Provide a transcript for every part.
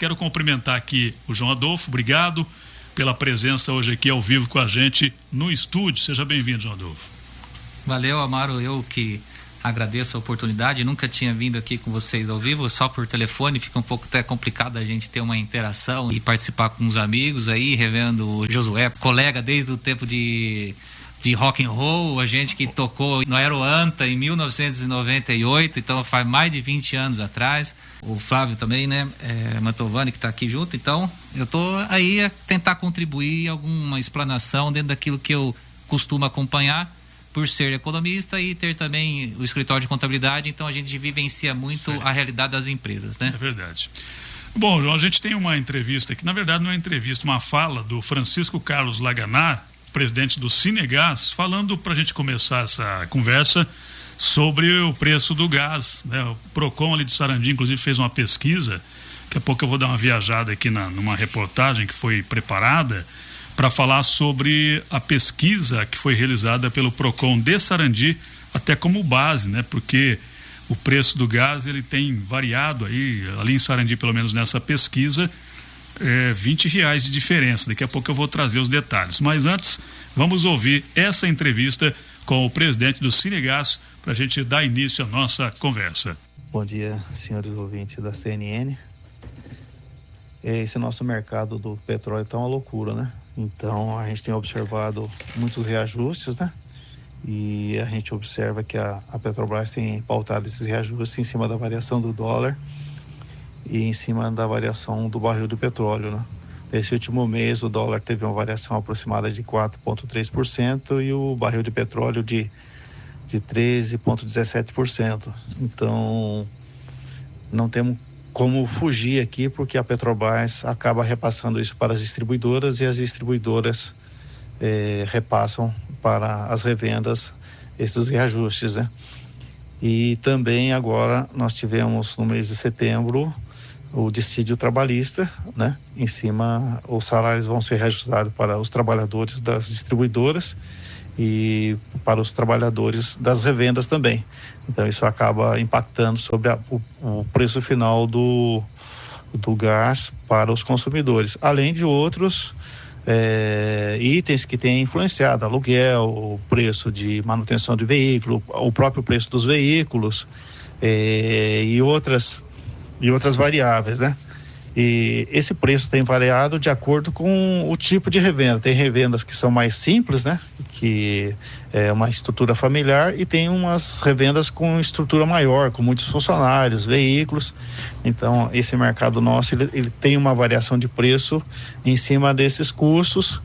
Quero cumprimentar aqui o João Adolfo, obrigado pela presença hoje aqui ao vivo com a gente no estúdio. Seja bem-vindo, João Adolfo. Valeu, Amaro, eu que agradeço a oportunidade, nunca tinha vindo aqui com vocês ao vivo, só por telefone, fica um pouco até complicado a gente ter uma interação e participar com os amigos aí, revendo o Josué, colega desde o tempo de rock and roll, a gente que tocou no Aeroanta em 1998, então faz mais de 20 anos atrás. O Flávio também, né, Mantovani, que está aqui junto. Então eu estou aí a tentar contribuir alguma explanação dentro daquilo que eu costumo acompanhar, por ser economista e ter também o escritório de contabilidade. Então a gente vivencia muito a realidade das empresas, né? É verdade. Bom, João, a gente tem uma entrevista aqui, na verdade não é entrevista, uma fala do Francisco Carlos Laganar, presidente do Cinegás, falando, para a gente começar essa conversa, sobre o preço do gás, né? O Procon ali de Sarandi, inclusive, fez uma pesquisa. Daqui a pouco eu vou dar uma viajada aqui numa reportagem que foi preparada para falar sobre a pesquisa que foi realizada pelo Procon de Sarandi, até como base, né? Porque o preço do gás ele tem variado aí, ali em Sarandi, pelo menos nessa pesquisa, R$20 de diferença. Daqui a pouco eu vou trazer os detalhes. Mas antes, vamos ouvir essa entrevista com o presidente do Cinegás para a gente dar início à nossa conversa. Bom dia, senhores ouvintes da CNN. Esse nosso mercado do petróleo está uma loucura, né? Então a gente tem observado muitos reajustes, né? E a gente observa que a Petrobras tem pautado esses reajustes em cima da variação do dólar e em cima da variação do barril do petróleo, né? Nesse último mês o dólar teve uma variação aproximada de 4,3% e o barril de petróleo de 13,17%. Então não temos como fugir aqui, porque a Petrobras acaba repassando isso para as distribuidoras e as distribuidoras repassam para as revendas esses reajustes, né? E também agora nós tivemos no mês de setembro o dissídio trabalhista, né? Em cima, os salários vão ser reajustados para os trabalhadores das distribuidoras e para os trabalhadores das revendas também. Então isso acaba impactando sobre o preço final do gás para os consumidores, além de outros itens que têm influenciado, aluguel, o preço de manutenção de veículo, o próprio preço dos veículos e outras variáveis, né? E esse preço tem variado de acordo com o tipo de revenda. Tem revendas que são mais simples, né? Que é uma estrutura familiar, e tem umas revendas com estrutura maior, com muitos funcionários, veículos. Então, esse mercado nosso, ele tem uma variação de preço em cima desses custos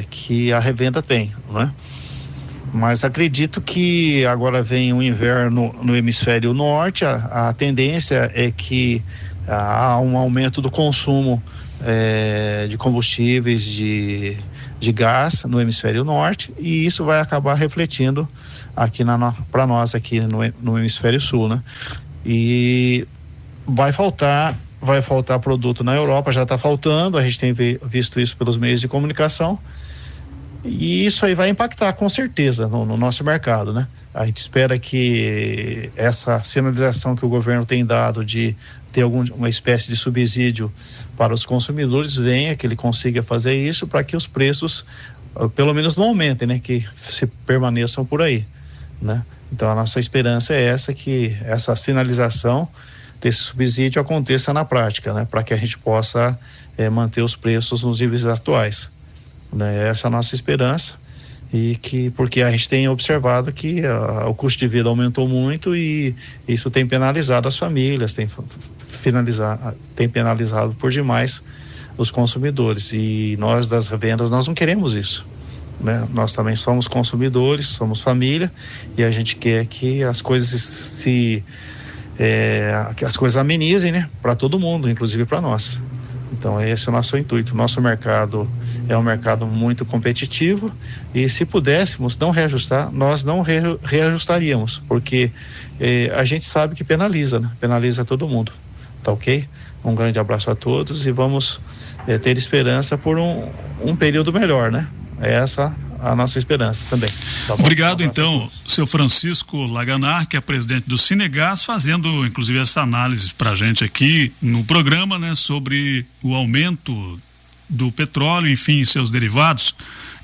que a revenda tem, né? Mas acredito que agora vem o inverno no hemisfério norte, a tendência é que há um aumento do consumo de combustíveis, de gás no hemisfério norte, e isso vai acabar refletindo aqui para nós aqui no hemisfério sul, né? E vai faltar produto na Europa, já está faltando, a gente tem visto isso pelos meios de comunicação, e isso aí vai impactar com certeza no nosso mercado, né? A gente espera que essa sinalização que o governo tem dado de ter uma espécie de subsídio para os consumidores venha, que ele consiga fazer isso para que os preços pelo menos não aumentem, né? Que se permaneçam por aí, né? Então a nossa esperança é essa, que essa sinalização desse subsídio aconteça na prática, né? Para que a gente possa manter os preços nos níveis atuais, né? Essa é a nossa esperança, porque a gente tem observado que o custo de vida aumentou muito e isso tem penalizado as famílias, tem penalizado por demais os consumidores, e nós das revendas, nós não queremos isso, né? Nós também somos consumidores, somos família, e a gente quer que as coisas que as coisas amenizem, né? Para todo mundo, inclusive para nós. Então esse é o nosso intuito. Nosso mercado é um mercado muito competitivo, e se pudéssemos não reajustar, nós não reajustaríamos, porque a gente sabe que penaliza, né? Penaliza todo mundo. Tá ok? Um grande abraço a todos, e vamos ter esperança por um período melhor, né? É essa a nossa esperança também. Tá bom? Obrigado, então, seu Francisco Laganar, que é presidente do Cinegás, fazendo inclusive essa análise para a gente aqui no programa, né, sobre o aumento do petróleo, enfim, seus derivados.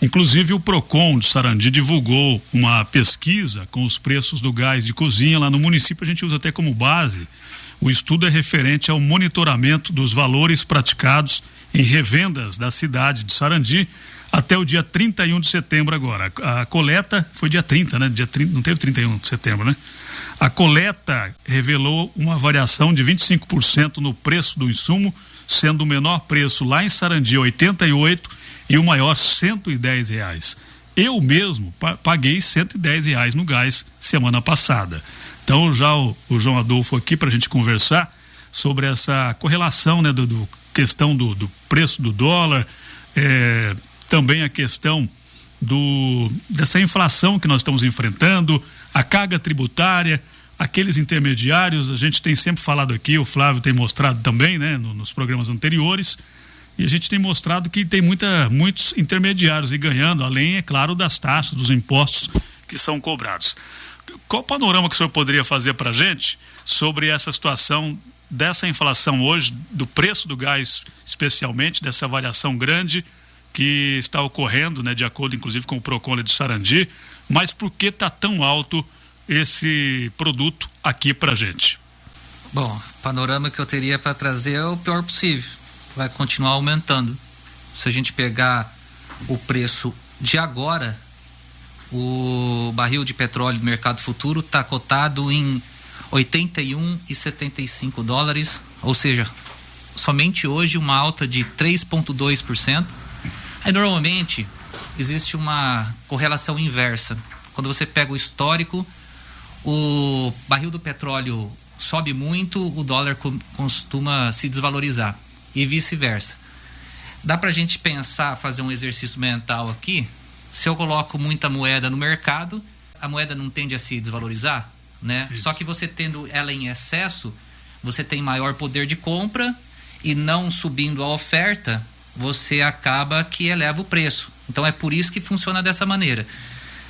Inclusive o Procon de Sarandi divulgou uma pesquisa com os preços do gás de cozinha lá no município. A gente usa até como base. O estudo é referente ao monitoramento dos valores praticados em revendas da cidade de Sarandi até o dia 31 de setembro agora. A coleta foi dia 30, né? Dia 30, não teve 31 de setembro, né? A coleta revelou uma variação de 25% no preço do insumo, sendo o menor preço lá em Sarandi 88 e o maior R$110. Eu mesmo paguei R$110 no gás semana passada. Então já o João Adolfo aqui para a gente conversar sobre essa correlação, né, do questão do preço do dólar, também a questão dessa inflação que nós estamos enfrentando, a carga tributária, aqueles intermediários. A gente tem sempre falado aqui, o Flávio tem mostrado também, né, nos programas anteriores, e a gente tem mostrado que tem muitos intermediários e ganhando, além, é claro, das taxas, dos impostos que são cobrados. Qual o panorama que o senhor poderia fazer para a gente sobre essa situação dessa inflação hoje, do preço do gás especialmente, dessa variação grande que está ocorrendo, né, de acordo inclusive com o Procon de Sarandi, mas por que está tão alto esse produto aqui para a gente? Bom, o panorama que eu teria para trazer é o pior possível. Vai continuar aumentando. Se a gente pegar o preço de agora, o barril de petróleo do mercado futuro está cotado em $81,75, ou seja, somente hoje uma alta de 3,2%. Aí normalmente existe uma correlação inversa. Quando você pega o histórico, o barril do petróleo sobe muito, o dólar costuma se desvalorizar e vice-versa. Dá pra gente pensar, fazer um exercício mental aqui. Se eu coloco muita moeda no mercado, a moeda não tende a se desvalorizar, né? Isso. Só que você tendo ela em excesso, você tem maior poder de compra e não subindo a oferta, você acaba que eleva o preço. Então é por isso que funciona dessa maneira.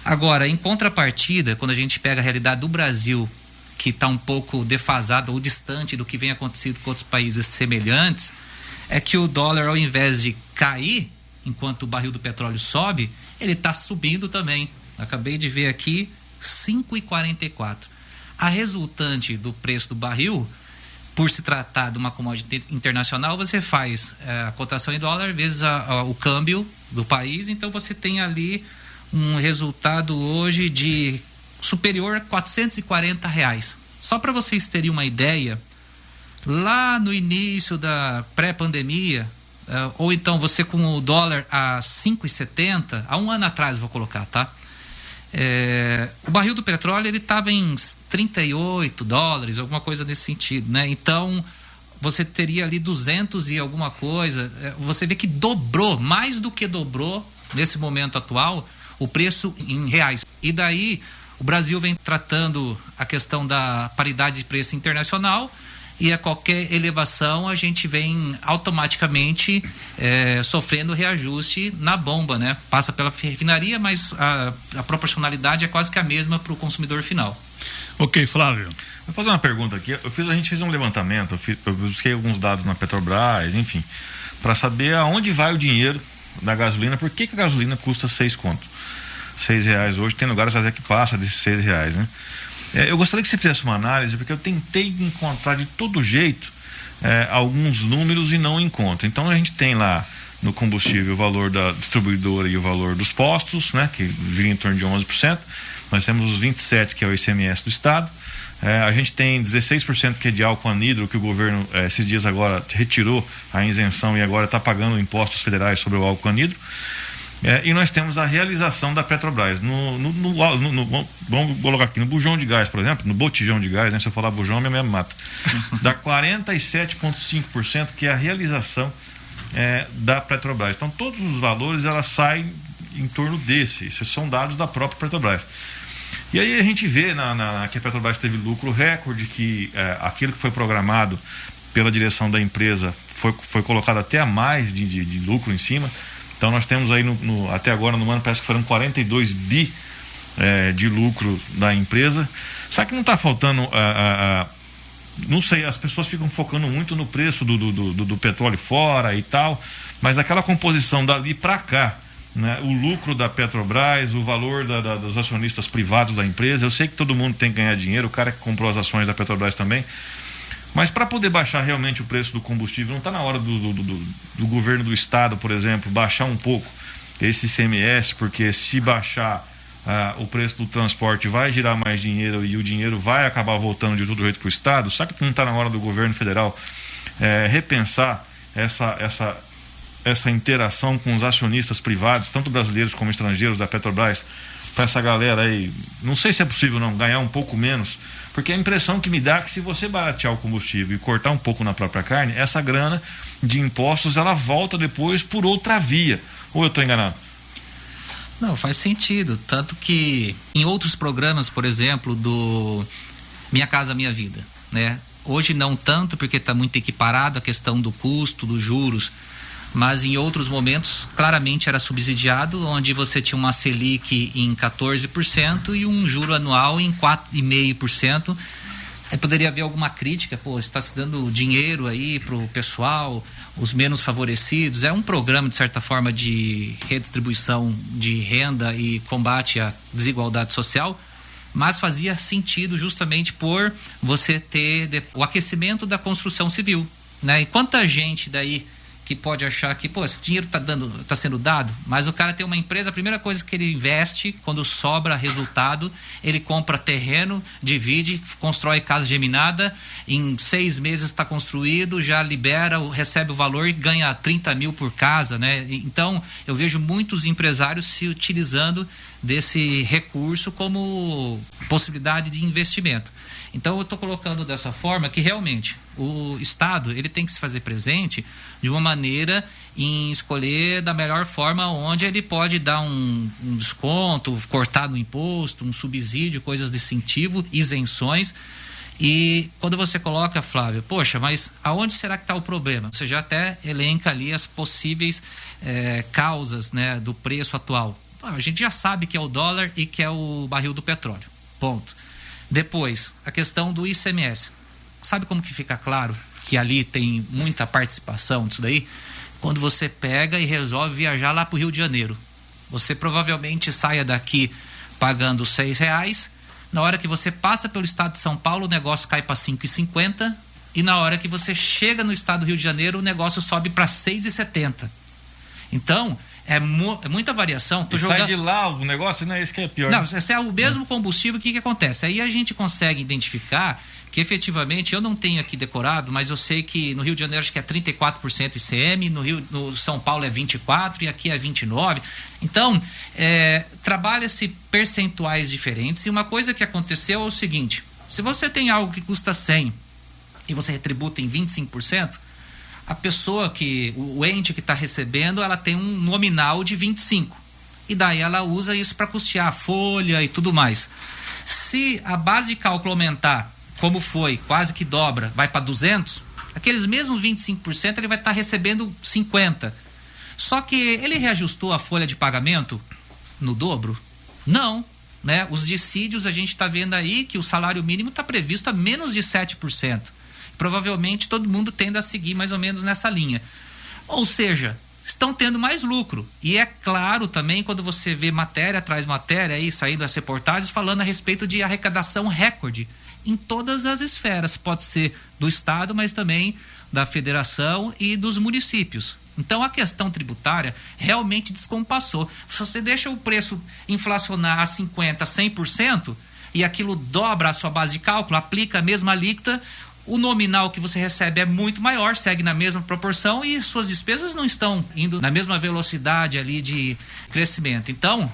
Agora, em contrapartida, quando a gente pega a realidade do Brasil, que está um pouco defasada ou distante do que vem acontecendo com outros países semelhantes, é que o dólar, ao invés de cair, enquanto o barril do petróleo sobe, ele está subindo também. Acabei de ver aqui, 5,44. A resultante do preço do barril, por se tratar de uma commodity internacional, você faz a cotação em dólar vezes o câmbio do país, então você tem ali um resultado hoje de superior a R$440. Só para vocês terem uma ideia, lá no início da pré-pandemia, ou então você com o dólar a 5,70, há um ano atrás vou colocar, tá? O barril do petróleo ele estava em $38, alguma coisa nesse sentido, né? Então você teria ali 200 e alguma coisa. Você vê que dobrou, mais do que dobrou nesse momento atual, o preço em reais. E daí o Brasil vem tratando a questão da paridade de preço internacional, e a qualquer elevação a gente vem automaticamente sofrendo reajuste na bomba, né? Passa pela refinaria, mas a proporcionalidade é quase que a mesma para o consumidor final. Ok, Flávio. Vou fazer uma pergunta aqui. A gente fez um levantamento, eu busquei alguns dados na Petrobras, enfim, para saber aonde vai o dinheiro da gasolina. Por que a gasolina custa 6 conto? R$6 hoje, tem lugares até que passa desses R$6, né? Eu gostaria que você fizesse uma análise, porque eu tentei encontrar de todo jeito alguns números e não encontro. Então a gente tem lá no combustível o valor da distribuidora e o valor dos postos, né, que gira em torno de 11%. Nós temos os 27%, que é o ICMS do Estado. A gente tem 16% que é de álcool anidro, que o governo esses dias agora retirou a isenção e agora está pagando impostos federais sobre o álcool anidro. E nós temos a realização da Petrobras vamos colocar aqui no bujão de gás, por exemplo, no botijão de gás, né? Se eu falar bujão, minha mãe me mata. Dá 47,5%, que é a realização da Petrobras. Então todos os valores elas saem em torno desse. Esses são dados da própria Petrobras. E aí a gente vê que a Petrobras teve lucro recorde, que aquilo que foi programado pela direção da empresa foi colocado até a mais de lucro em cima. Então nós temos aí até agora no ano parece que foram 42 bi de lucro da empresa. Sabe que não está faltando não sei, as pessoas ficam focando muito no preço do petróleo fora e tal, mas aquela composição dali para cá, né, o lucro da Petrobras, o valor dos acionistas privados da empresa, eu sei que todo mundo tem que ganhar dinheiro, o cara que comprou as ações da Petrobras também, mas para poder baixar realmente o preço do combustível, não está na hora do governo do estado, por exemplo, baixar um pouco esse ICMS, porque se baixar o preço do transporte vai girar mais dinheiro e o dinheiro vai acabar voltando de todo jeito para o estado. Sabe que não está na hora do governo federal repensar essa interação com os acionistas privados, tanto brasileiros como estrangeiros da Petrobras, para essa galera aí, não sei se é possível não, ganhar um pouco menos, porque a impressão que me dá é que se você baratear o combustível e cortar um pouco na própria carne, essa grana de impostos ela volta depois por outra via, ou eu estou enganado? Não, faz sentido, tanto que em outros programas, por exemplo, do Minha Casa Minha Vida, né? Hoje não tanto, porque está muito equiparado a questão do custo, dos juros, mas em outros momentos claramente era subsidiado, onde você tinha uma Selic em 14% e um juro anual em 4,5%. Aí poderia haver alguma crítica, você está se dando dinheiro aí para o pessoal, os menos favorecidos. É um programa, de certa forma, de redistribuição de renda e combate à desigualdade social, mas fazia sentido justamente por você ter o aquecimento da construção civil, né? E quanta gente daí que pode achar que, esse dinheiro está sendo dado, mas o cara tem uma empresa, a primeira coisa que ele investe, quando sobra resultado, ele compra terreno, divide, constrói casa geminada, em 6 meses está construído, já libera, recebe o valor e ganha 30 mil por casa, né? Então, eu vejo muitos empresários se utilizando desse recurso como possibilidade de investimento. Então eu estou colocando dessa forma que realmente o Estado ele tem que se fazer presente de uma maneira em escolher da melhor forma onde ele pode dar um desconto, cortar no imposto, um subsídio, coisas de incentivo, isenções. E quando você coloca, Flávio, mas aonde será que está o problema? Você já até elenca ali as possíveis causas, né, do preço atual. A gente já sabe que é o dólar e que é o barril do petróleo. Ponto. Depois, a questão do ICMS. Sabe como que fica claro que ali tem muita participação disso daí? Quando você pega e resolve viajar lá para o Rio de Janeiro. Você provavelmente saia daqui pagando R$6. Na hora que você passa pelo estado de São Paulo, o negócio cai para R$5,50. E na hora que você chega no estado do Rio de Janeiro, o negócio sobe para R$6,70. Então, é muita variação. Sai de lá o negócio, não é isso que é pior. Não, se é o mesmo combustível, o que acontece? Aí a gente consegue identificar que efetivamente, eu não tenho aqui decorado, mas eu sei que no Rio de Janeiro acho que é 34% ICM, no São Paulo é 24% e aqui é 29%. Então, trabalha-se percentuais diferentes, e uma coisa que aconteceu é o seguinte: se você tem algo que custa 100 e você retributa em 25%, a pessoa o ente que está recebendo, ela tem um nominal de 25. E daí ela usa isso para custear a folha e tudo mais. Se a base de cálculo aumentar, como foi, quase que dobra, vai para 200, aqueles mesmos 25% ele vai estar recebendo 50. Só que ele reajustou a folha de pagamento no dobro? Não, né? Os dissídios, a gente está vendo aí que o salário mínimo está previsto a menos de 7%. Provavelmente todo mundo tende a seguir mais ou menos nessa linha. Ou seja, estão tendo mais lucro. E é claro também quando você vê matéria atrás matéria aí saindo as reportagens falando a respeito de arrecadação recorde em todas as esferas. Pode ser do Estado, mas também da Federação e dos municípios. Então a questão tributária realmente descompassou. Se você deixa o preço inflacionar a 50%, 100% e aquilo dobra a sua base de cálculo, aplica a mesma alíquota, o nominal que você recebe é muito maior, segue na mesma proporção e suas despesas não estão indo na mesma velocidade ali de crescimento. Então,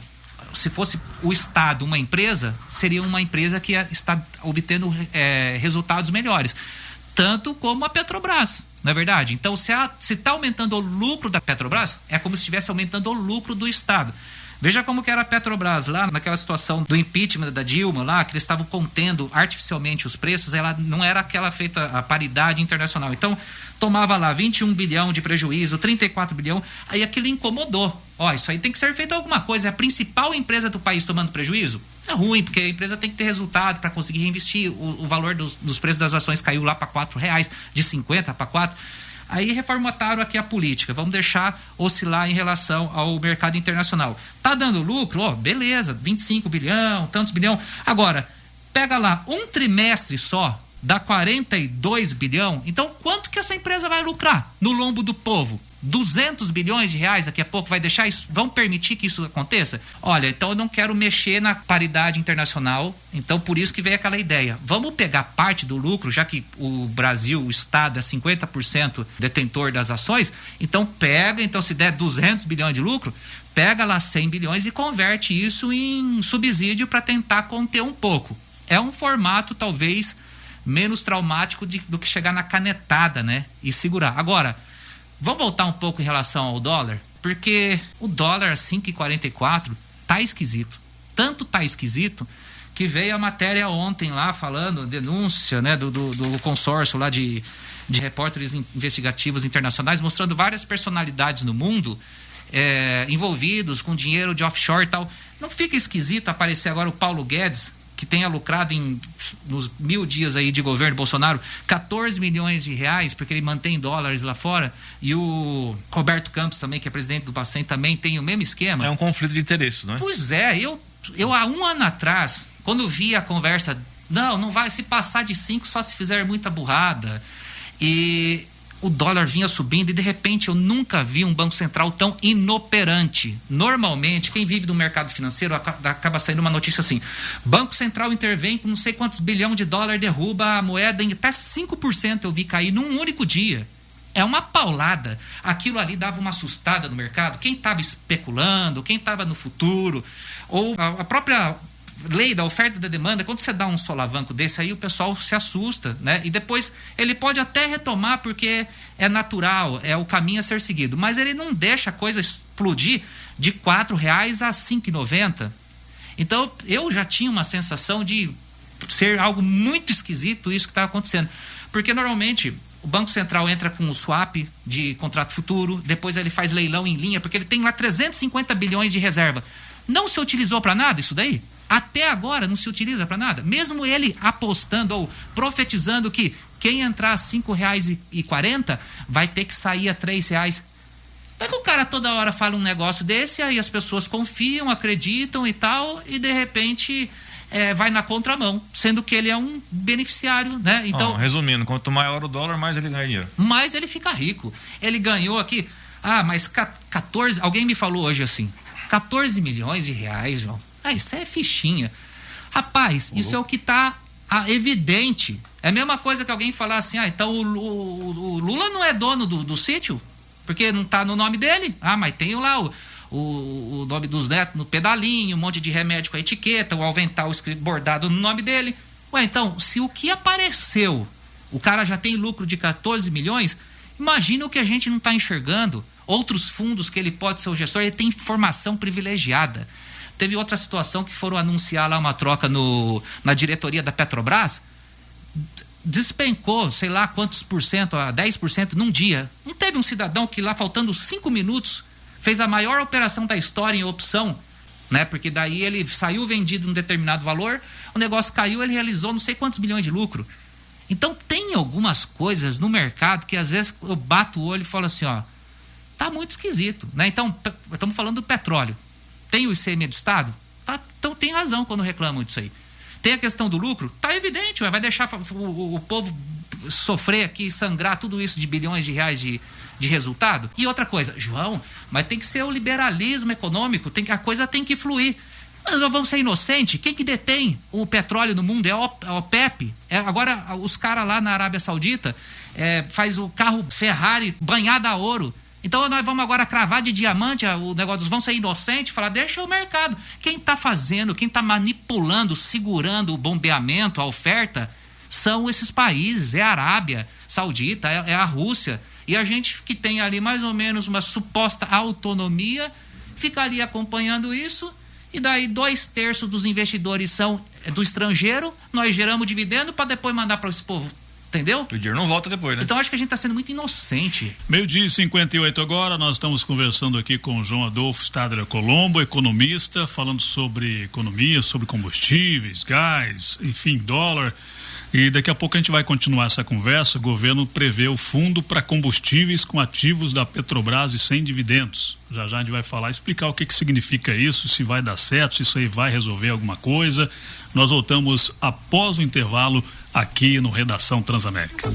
se fosse o Estado uma empresa, seria uma empresa que está obtendo resultados melhores. Tanto como a Petrobras, não é verdade? Então, se está aumentando o lucro da Petrobras, é como se estivesse aumentando o lucro do Estado. Veja como que era a Petrobras lá naquela situação do impeachment da Dilma lá, que eles estavam contendo artificialmente os preços, ela não era aquela feita a paridade internacional. Então, tomava lá 21 bilhão de prejuízo, 34 bilhão, aí aquilo incomodou. Ó, isso aí tem que ser feito alguma coisa. É a principal empresa do país tomando prejuízo? É ruim, porque a empresa tem que ter resultado para conseguir reinvestir. O valor dos preços das ações caiu lá para R$4, de 50 para 4. Aí reformataram aqui a política, vamos deixar oscilar em relação ao mercado internacional. Tá dando lucro? Ó, beleza, 25 bilhão, tantos bilhão. Agora, pega lá, um trimestre só, dá 42 bilhão. Então, quanto que essa empresa vai lucrar no lombo do povo? 200 bilhões de reais daqui a pouco vai deixar isso? Vão permitir que isso aconteça? Olha, então eu não quero mexer na paridade internacional, então por isso que veio aquela ideia. Vamos pegar parte do lucro, já que o Brasil, o Estado é 50% detentor das ações, então pega, então se der 200 bilhões de lucro, pega lá 100 bilhões e converte isso em subsídio para tentar conter um pouco. É um formato talvez menos traumático do que chegar na canetada, né? E segurar. Agora, vamos voltar um pouco em relação ao dólar, porque o dólar a 5,44 tá esquisito. Tanto tá esquisito que veio a matéria ontem lá falando, denúncia, né, do consórcio lá de repórteres investigativos internacionais, mostrando várias personalidades no mundo envolvidos com dinheiro de offshore e tal. Não fica esquisito aparecer agora o Paulo Guedes, que tenha lucrado nos 1000 dias aí de governo Bolsonaro 14 milhões de reais, porque ele mantém dólares lá fora, e o Roberto Campos também, que é presidente do Bacen, também tem o mesmo esquema. É um conflito de interesses, não é? Pois é, eu há um ano atrás, quando vi a conversa, não vai se passar de 5 só se fizer muita burrada, e o dólar vinha subindo e de repente eu nunca vi um Banco Central tão inoperante. Normalmente, quem vive do mercado financeiro acaba saindo uma notícia assim: Banco Central intervém com não sei quantos bilhões de dólares, derruba a moeda em até 5% eu vi cair num único dia. É uma paulada. Aquilo ali dava uma assustada no mercado. Quem estava especulando, quem estava no futuro, ou a própria lei da oferta e da demanda, quando você dá um solavanco desse aí, o pessoal se assusta, né? E depois ele pode até retomar porque é natural, é o caminho a ser seguido, mas ele não deixa a coisa explodir de R$4 a 5,90. Então eu já tinha uma sensação de ser algo muito esquisito isso que está acontecendo, porque normalmente o Banco Central entra com o swap de contrato futuro, depois ele faz leilão em linha, porque ele tem lá 350 bilhões de reserva. Não se utilizou para nada isso daí? Até agora não se utiliza para nada. Mesmo ele apostando ou profetizando que quem entrar a R$5,40 vai ter que sair a R$3. É que o cara toda hora fala um negócio desse, aí as pessoas confiam, acreditam e tal, e de repente vai na contramão, sendo que ele é um beneficiário, né? Então, resumindo, quanto maior o dólar, mais ele ganha dinheiro. Mais ele fica rico. Ele ganhou aqui, mas 14, alguém me falou hoje assim, 14 milhões de reais, João. Isso é fichinha. Rapaz, isso é o que está evidente. É a mesma coisa que alguém falar assim, então o Lula não é dono do sítio, porque não está no nome dele. Mas tem lá o nome dos netos no pedalinho, um monte de remédio com a etiqueta, o avental escrito bordado no nome dele. Então, se o que apareceu, o cara já tem lucro de 14 milhões, imagina o que a gente não está enxergando. Outros fundos que ele pode ser o gestor, ele tem informação privilegiada. Teve outra situação que foram anunciar lá uma troca na diretoria da Petrobras, despencou, sei lá quantos %, a 10% num dia. Não teve um cidadão que lá, faltando 5 minutos, fez a maior operação da história em opção, né? Porque daí ele saiu vendido um determinado valor, o negócio caiu, ele realizou não sei quantos bilhões de lucro. Então tem algumas coisas no mercado que às vezes eu bato o olho e falo assim, tá muito esquisito, né? Então, estamos falando do petróleo. Tem o ICMS do Estado? Então tem razão quando reclamam disso aí. Tem a questão do lucro? Tá evidente, vai deixar o povo sofrer aqui, sangrar tudo isso de bilhões de reais de resultado? E outra coisa, João, mas tem que ser o liberalismo econômico, a coisa tem que fluir. Mas nós vamos ser inocentes? Quem que detém o petróleo no mundo? É a OPEP. Agora, os caras lá na Arábia Saudita faz o carro Ferrari banhado a ouro. Então nós vamos agora cravar de diamante o negócio, vão ser inocentes, falar, deixa o mercado. Quem está fazendo, quem está manipulando, segurando o bombeamento, a oferta, são esses países, é a Arábia Saudita, é a Rússia. E a gente que tem ali mais ou menos uma suposta autonomia, fica ali acompanhando isso, e daí 2/3 dos investidores são do estrangeiro, nós geramos dividendo para depois mandar para esse povo. Entendeu? O dinheiro não volta depois, né? Então acho que a gente está sendo muito inocente. 12:58 agora, nós estamos conversando aqui com o João Adolfo Stadler Colombo, economista, falando sobre economia, sobre combustíveis, gás, enfim, dólar. E daqui a pouco a gente vai continuar essa conversa. O governo prevê o fundo para combustíveis com ativos da Petrobras e sem dividendos. Já a gente vai falar, explicar o que significa isso, se vai dar certo, se isso aí vai resolver alguma coisa. Nós voltamos após o intervalo aqui no Redação Transamérica.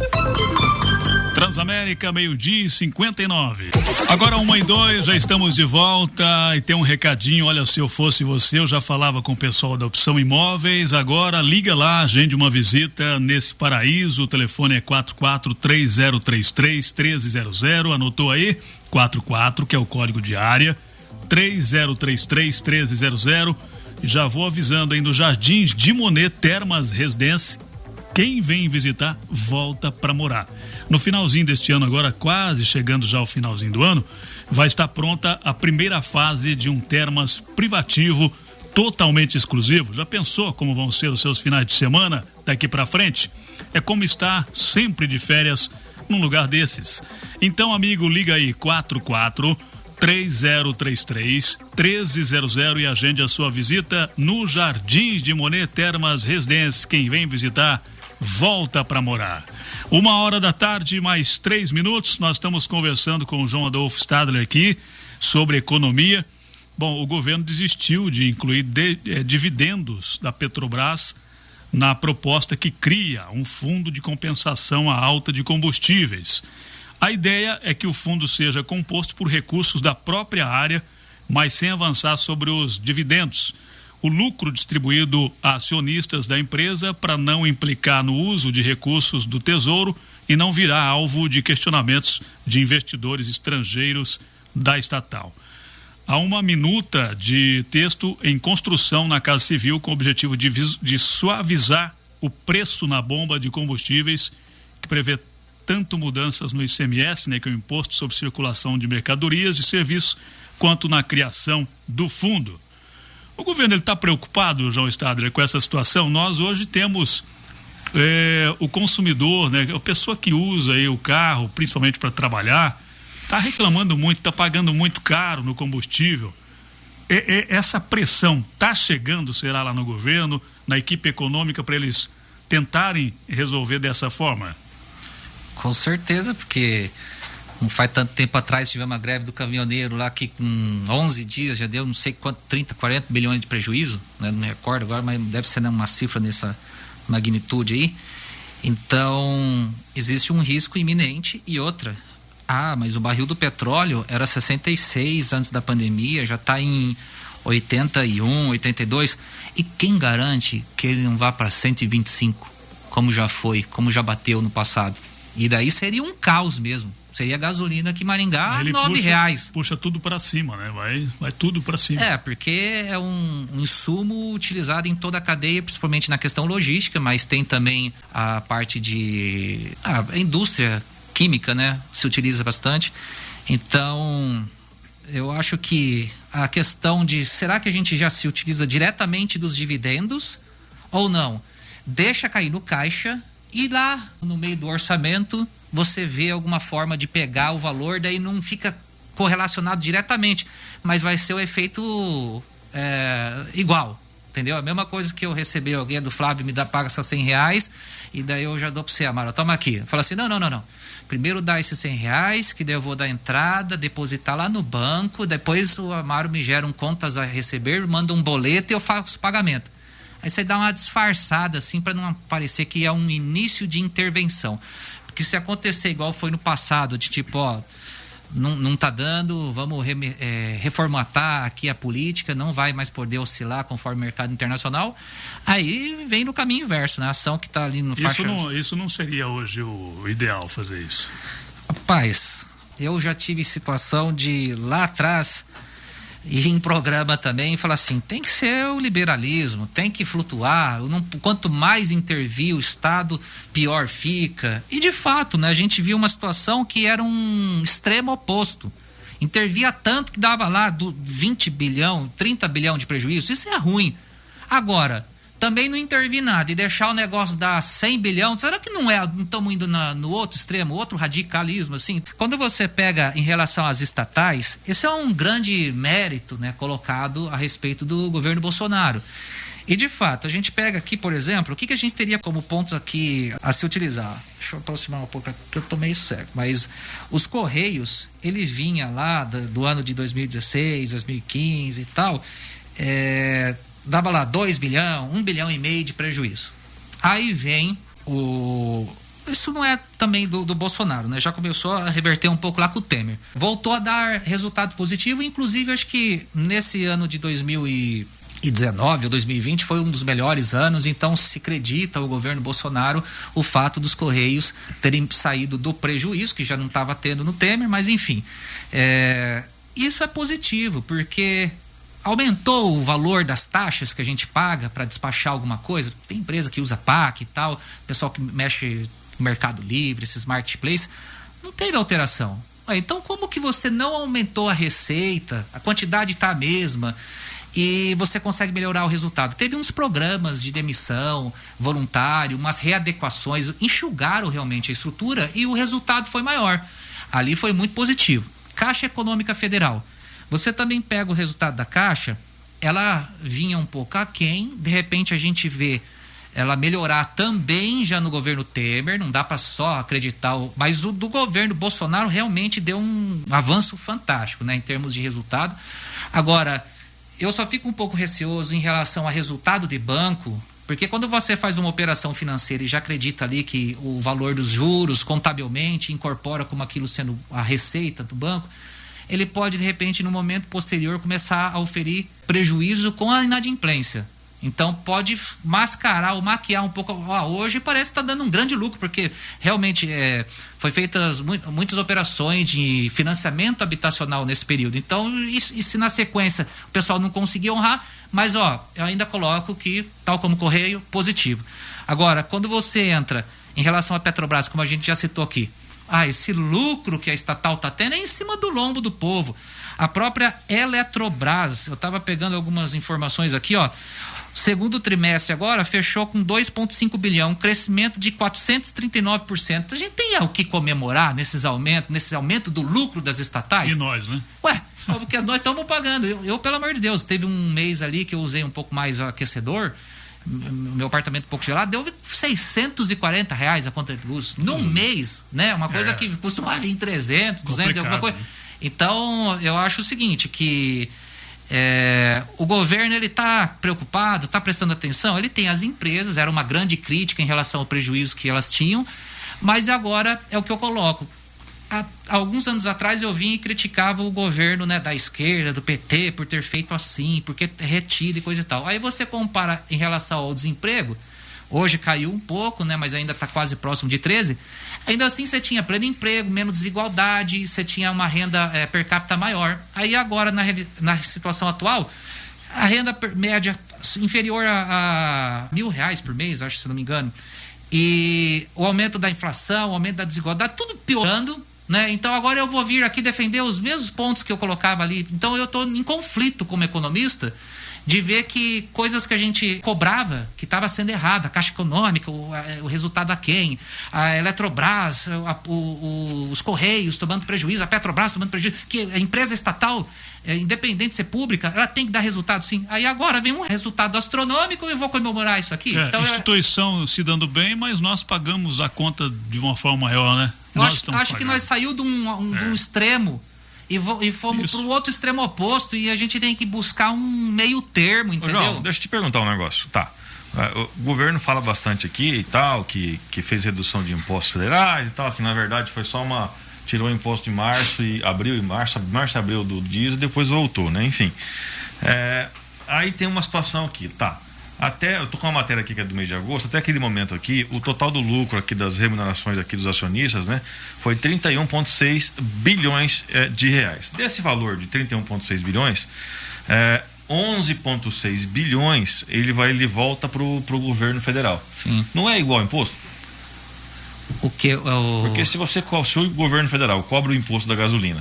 Transamérica, 12:59. Agora 1:02, já estamos de volta e tem um recadinho. Olha, se eu fosse você, eu já falava com o pessoal da Opção Imóveis. Agora liga lá, agende uma visita nesse paraíso. O telefone é 44-3033-1300. Anotou aí? 44, que é o código de área. 3033-1300. Já vou avisando aí nos Jardins de Monet Termas Residência. Quem vem visitar, volta para morar. No finalzinho deste ano agora, quase chegando já ao finalzinho do ano, vai estar pronta a primeira fase de um termas privativo totalmente exclusivo. Já pensou como vão ser os seus finais de semana daqui para frente? É como estar sempre de férias num lugar desses. Então, amigo, liga aí 44-3033-1300 e agende a sua visita no Jardins de Monet Termas Residência. Quem vem visitar, volta para morar. 1h mais 3 minutos, nós estamos conversando com o João Adolfo Stadler aqui sobre economia. Bom, o governo desistiu de incluir dividendos da Petrobras na proposta que cria um fundo de compensação à alta de combustíveis. A ideia é que o fundo seja composto por recursos da própria área, mas sem avançar sobre os dividendos. O lucro distribuído a acionistas da empresa para não implicar no uso de recursos do Tesouro e não virar alvo de questionamentos de investidores estrangeiros da estatal. Há uma minuta de texto em construção na Casa Civil com o objetivo de suavizar o preço na bomba de combustíveis, que prevê tanto mudanças no ICMS, que é o Imposto sobre Circulação de Mercadorias e Serviços, quanto na criação do fundo. O governo está preocupado, João Stadler, com essa situação? Nós hoje temos o consumidor, a pessoa que usa aí o carro, principalmente para trabalhar, está reclamando muito, está pagando muito caro no combustível. Essa pressão está chegando, será, lá no governo, na equipe econômica, para eles tentarem resolver dessa forma? Com certeza, porque não faz tanto tempo atrás tivemos uma greve do caminhoneiro lá que com 11 dias já deu não sei quanto, 30, 40 bilhões de prejuízo, não me recordo agora, mas deve ser uma cifra nessa magnitude aí. Então existe um risco iminente. E outra, mas o barril do petróleo era 66 antes da pandemia, já está em 81, 82, e quem garante que ele não vá para 125, como já foi, como já bateu no passado? E daí seria um caos mesmo. Seria a gasolina aqui em Maringá, R$9. Puxa tudo para cima, né? Vai tudo para cima. Porque é um insumo utilizado em toda a cadeia, principalmente na questão logística, mas tem também a parte de a indústria química, se utiliza bastante. Então, eu acho que a questão de será que a gente já se utiliza diretamente dos dividendos ou não? Deixa cair no caixa e lá no meio do orçamento você vê alguma forma de pegar o valor, daí não fica correlacionado diretamente, mas vai ser o efeito igual, entendeu? A mesma coisa que eu receber alguém do Flávio, paga esses R$100, e daí eu já dou para você, Amaro, toma aqui. Fala assim, não. Primeiro dá esses R$100, que daí eu vou dar entrada, depositar lá no banco, depois o Amaro me gera contas a receber, manda um boleto e eu faço o pagamento. Aí você dá uma disfarçada assim para não parecer que é um início de intervenção. Porque se acontecer igual foi no passado, de tipo, não tá dando, vamos reformatar aqui a política, não vai mais poder oscilar conforme o mercado internacional, aí vem no caminho inverso, a ação que tá ali no faixa... Isso não seria hoje o ideal fazer isso? Rapaz, eu já tive situação de lá atrás ir em programa também e falar assim, tem que ser o liberalismo, tem que flutuar, quanto mais intervir o Estado, pior fica. E de fato, a gente viu uma situação que era um extremo oposto. intervia tanto que dava lá 20 bilhão, 30 bilhão de prejuízo. Isso é ruim. Agora, também não intervir nada e deixar o negócio dar 100 bilhão, será que não estamos indo no outro extremo, outro radicalismo, assim? Quando você pega em relação às estatais, esse é um grande mérito, né, colocado a respeito do governo Bolsonaro. E, de fato, a gente pega aqui, por exemplo, o que a gente teria como pontos aqui a se utilizar? Deixa eu aproximar um pouco aqui, que eu tô meio cego. Mas os Correios, ele vinha lá do ano de 2016, 2015 e tal, dava lá 2 bilhão, 1 bilhão e meio de prejuízo. Aí vem isso não é também do Bolsonaro, né? Já começou a reverter um pouco lá com o Temer. Voltou a dar resultado positivo, inclusive acho que nesse ano de 2019 ou 2020 foi um dos melhores anos, então se acredita o governo Bolsonaro o fato dos Correios terem saído do prejuízo, que já não estava tendo no Temer, mas enfim. Isso é positivo, porque aumentou o valor das taxas que a gente paga para despachar alguma coisa. Tem empresa que usa PAC e tal, pessoal que mexe no Mercado Livre, esses marketplaces, não teve alteração. Então como que você não aumentou a receita, a quantidade está a mesma e você consegue melhorar o resultado? Teve uns programas de demissão voluntário, umas readequações, enxugaram realmente a estrutura e o resultado foi maior. Ali foi muito positivo. Caixa Econômica Federal. Você também pega o resultado da Caixa, ela vinha um pouco aquém, de repente a gente vê ela melhorar também já no governo Temer, não dá para só acreditar, mas o do governo Bolsonaro realmente deu um avanço fantástico, né, em termos de resultado. Agora, eu só fico um pouco receoso em relação a resultado de banco, porque quando você faz uma operação financeira e já acredita ali que o valor dos juros contabilmente incorpora como aquilo sendo a receita do banco, ele pode, de repente, no momento posterior, começar a oferir prejuízo com a inadimplência. Então, pode mascarar ou maquiar um pouco. Hoje parece que está dando um grande lucro, porque realmente foi feitas muitas operações de financiamento habitacional nesse período. Então, e se na sequência o pessoal não conseguir honrar, mas eu ainda coloco que, tal como Correio, positivo. Agora, quando você entra em relação à Petrobras, como a gente já citou aqui, esse lucro que a estatal está tendo é em cima do lombo do povo. A própria Eletrobras, eu estava pegando algumas informações aqui, segundo trimestre agora fechou com 2,5 bilhão, um crescimento de 439%. A gente tem o que comemorar nesse aumento do lucro das estatais? E nós, né? Porque nós estamos pagando. Eu, pelo amor de Deus, teve um mês ali que eu usei um pouco mais o aquecedor, meu apartamento um pouco gelado, deu R$640 a conta de luz num mês, né? Uma coisa que costumava vir 300, 200, alguma coisa. Então, eu acho o seguinte, que o governo, ele está preocupado, está prestando atenção, ele tem as empresas, era uma grande crítica em relação ao prejuízo que elas tinham, mas agora é o que eu coloco. Há alguns anos atrás eu vim e criticava o governo, né, da esquerda, do PT, por ter feito assim, porque retira e coisa e tal. Aí você compara em relação ao desemprego, hoje caiu um pouco, né, mas ainda está quase próximo de 13%. Ainda assim você tinha pleno emprego, menos desigualdade, você tinha uma renda per capita maior. Aí agora, na situação atual, a renda média inferior a R$1.000 por mês, acho, se não me engano, e o aumento da inflação, o aumento da desigualdade, tudo piorando, né? Então agora eu vou vir aqui defender os mesmos pontos que eu colocava ali. Então eu estou em conflito como economista de ver que coisas que a gente cobrava que estava sendo errada, a Caixa Econômica, o resultado a quem, a Eletrobras, os Correios tomando prejuízo, a Petrobras tomando prejuízo, que a empresa estatal, independente de ser pública, ela tem que dar resultado, sim. Aí agora vem um resultado astronômico e eu vou comemorar isso aqui. Então, instituição se dando bem, mas nós pagamos a conta de uma forma maior, né? Eu acho que nós saímos de um extremo e fomos para o outro extremo oposto, e a gente tem que buscar um meio termo, entendeu? João, deixa eu te perguntar um negócio. O governo fala bastante aqui e tal, que fez redução de impostos federais e tal, que na verdade foi só tirou o imposto em março e abril, março e abril do diesel, depois voltou, né? Enfim. Aí tem uma situação aqui, eu tô com uma matéria aqui que é do mês de agosto, até aquele momento aqui, o total do lucro aqui das remunerações aqui dos acionistas, né, foi 31,6 bilhões de reais. Desse valor de 31,6 bilhões, 11,6 bilhões ele volta pro governo federal. Sim. Não é igual ao imposto? Porque se o governo federal cobra o imposto da gasolina,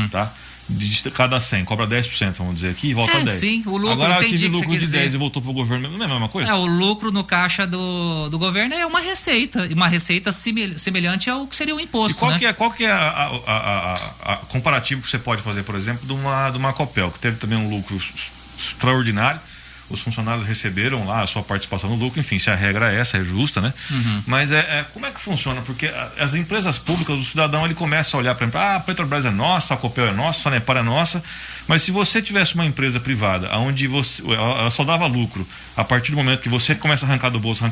tá? de cada 100, cobra 10%, vamos dizer aqui, e volta a 10. Sim, o lucro, agora entendi tive que lucro você de quer 10 dizer. e voltou pro governo, não é a mesma coisa? O lucro no caixa do governo é uma receita semelhante ao que seria o imposto. E qual que é a comparativo que você pode fazer, por exemplo, de uma Copel, que teve também um lucro extraordinário, os funcionários receberam lá a sua participação no lucro, enfim, se a regra é essa, é justa, né? Mas como é que funciona? Porque as empresas públicas, o cidadão, ele começa a olhar para a Petrobras é nossa, a Copel é nossa, a Sanepar é nossa, mas se você tivesse uma empresa privada, onde ela só dava lucro, a partir do momento que você começa a arrancar do bolso,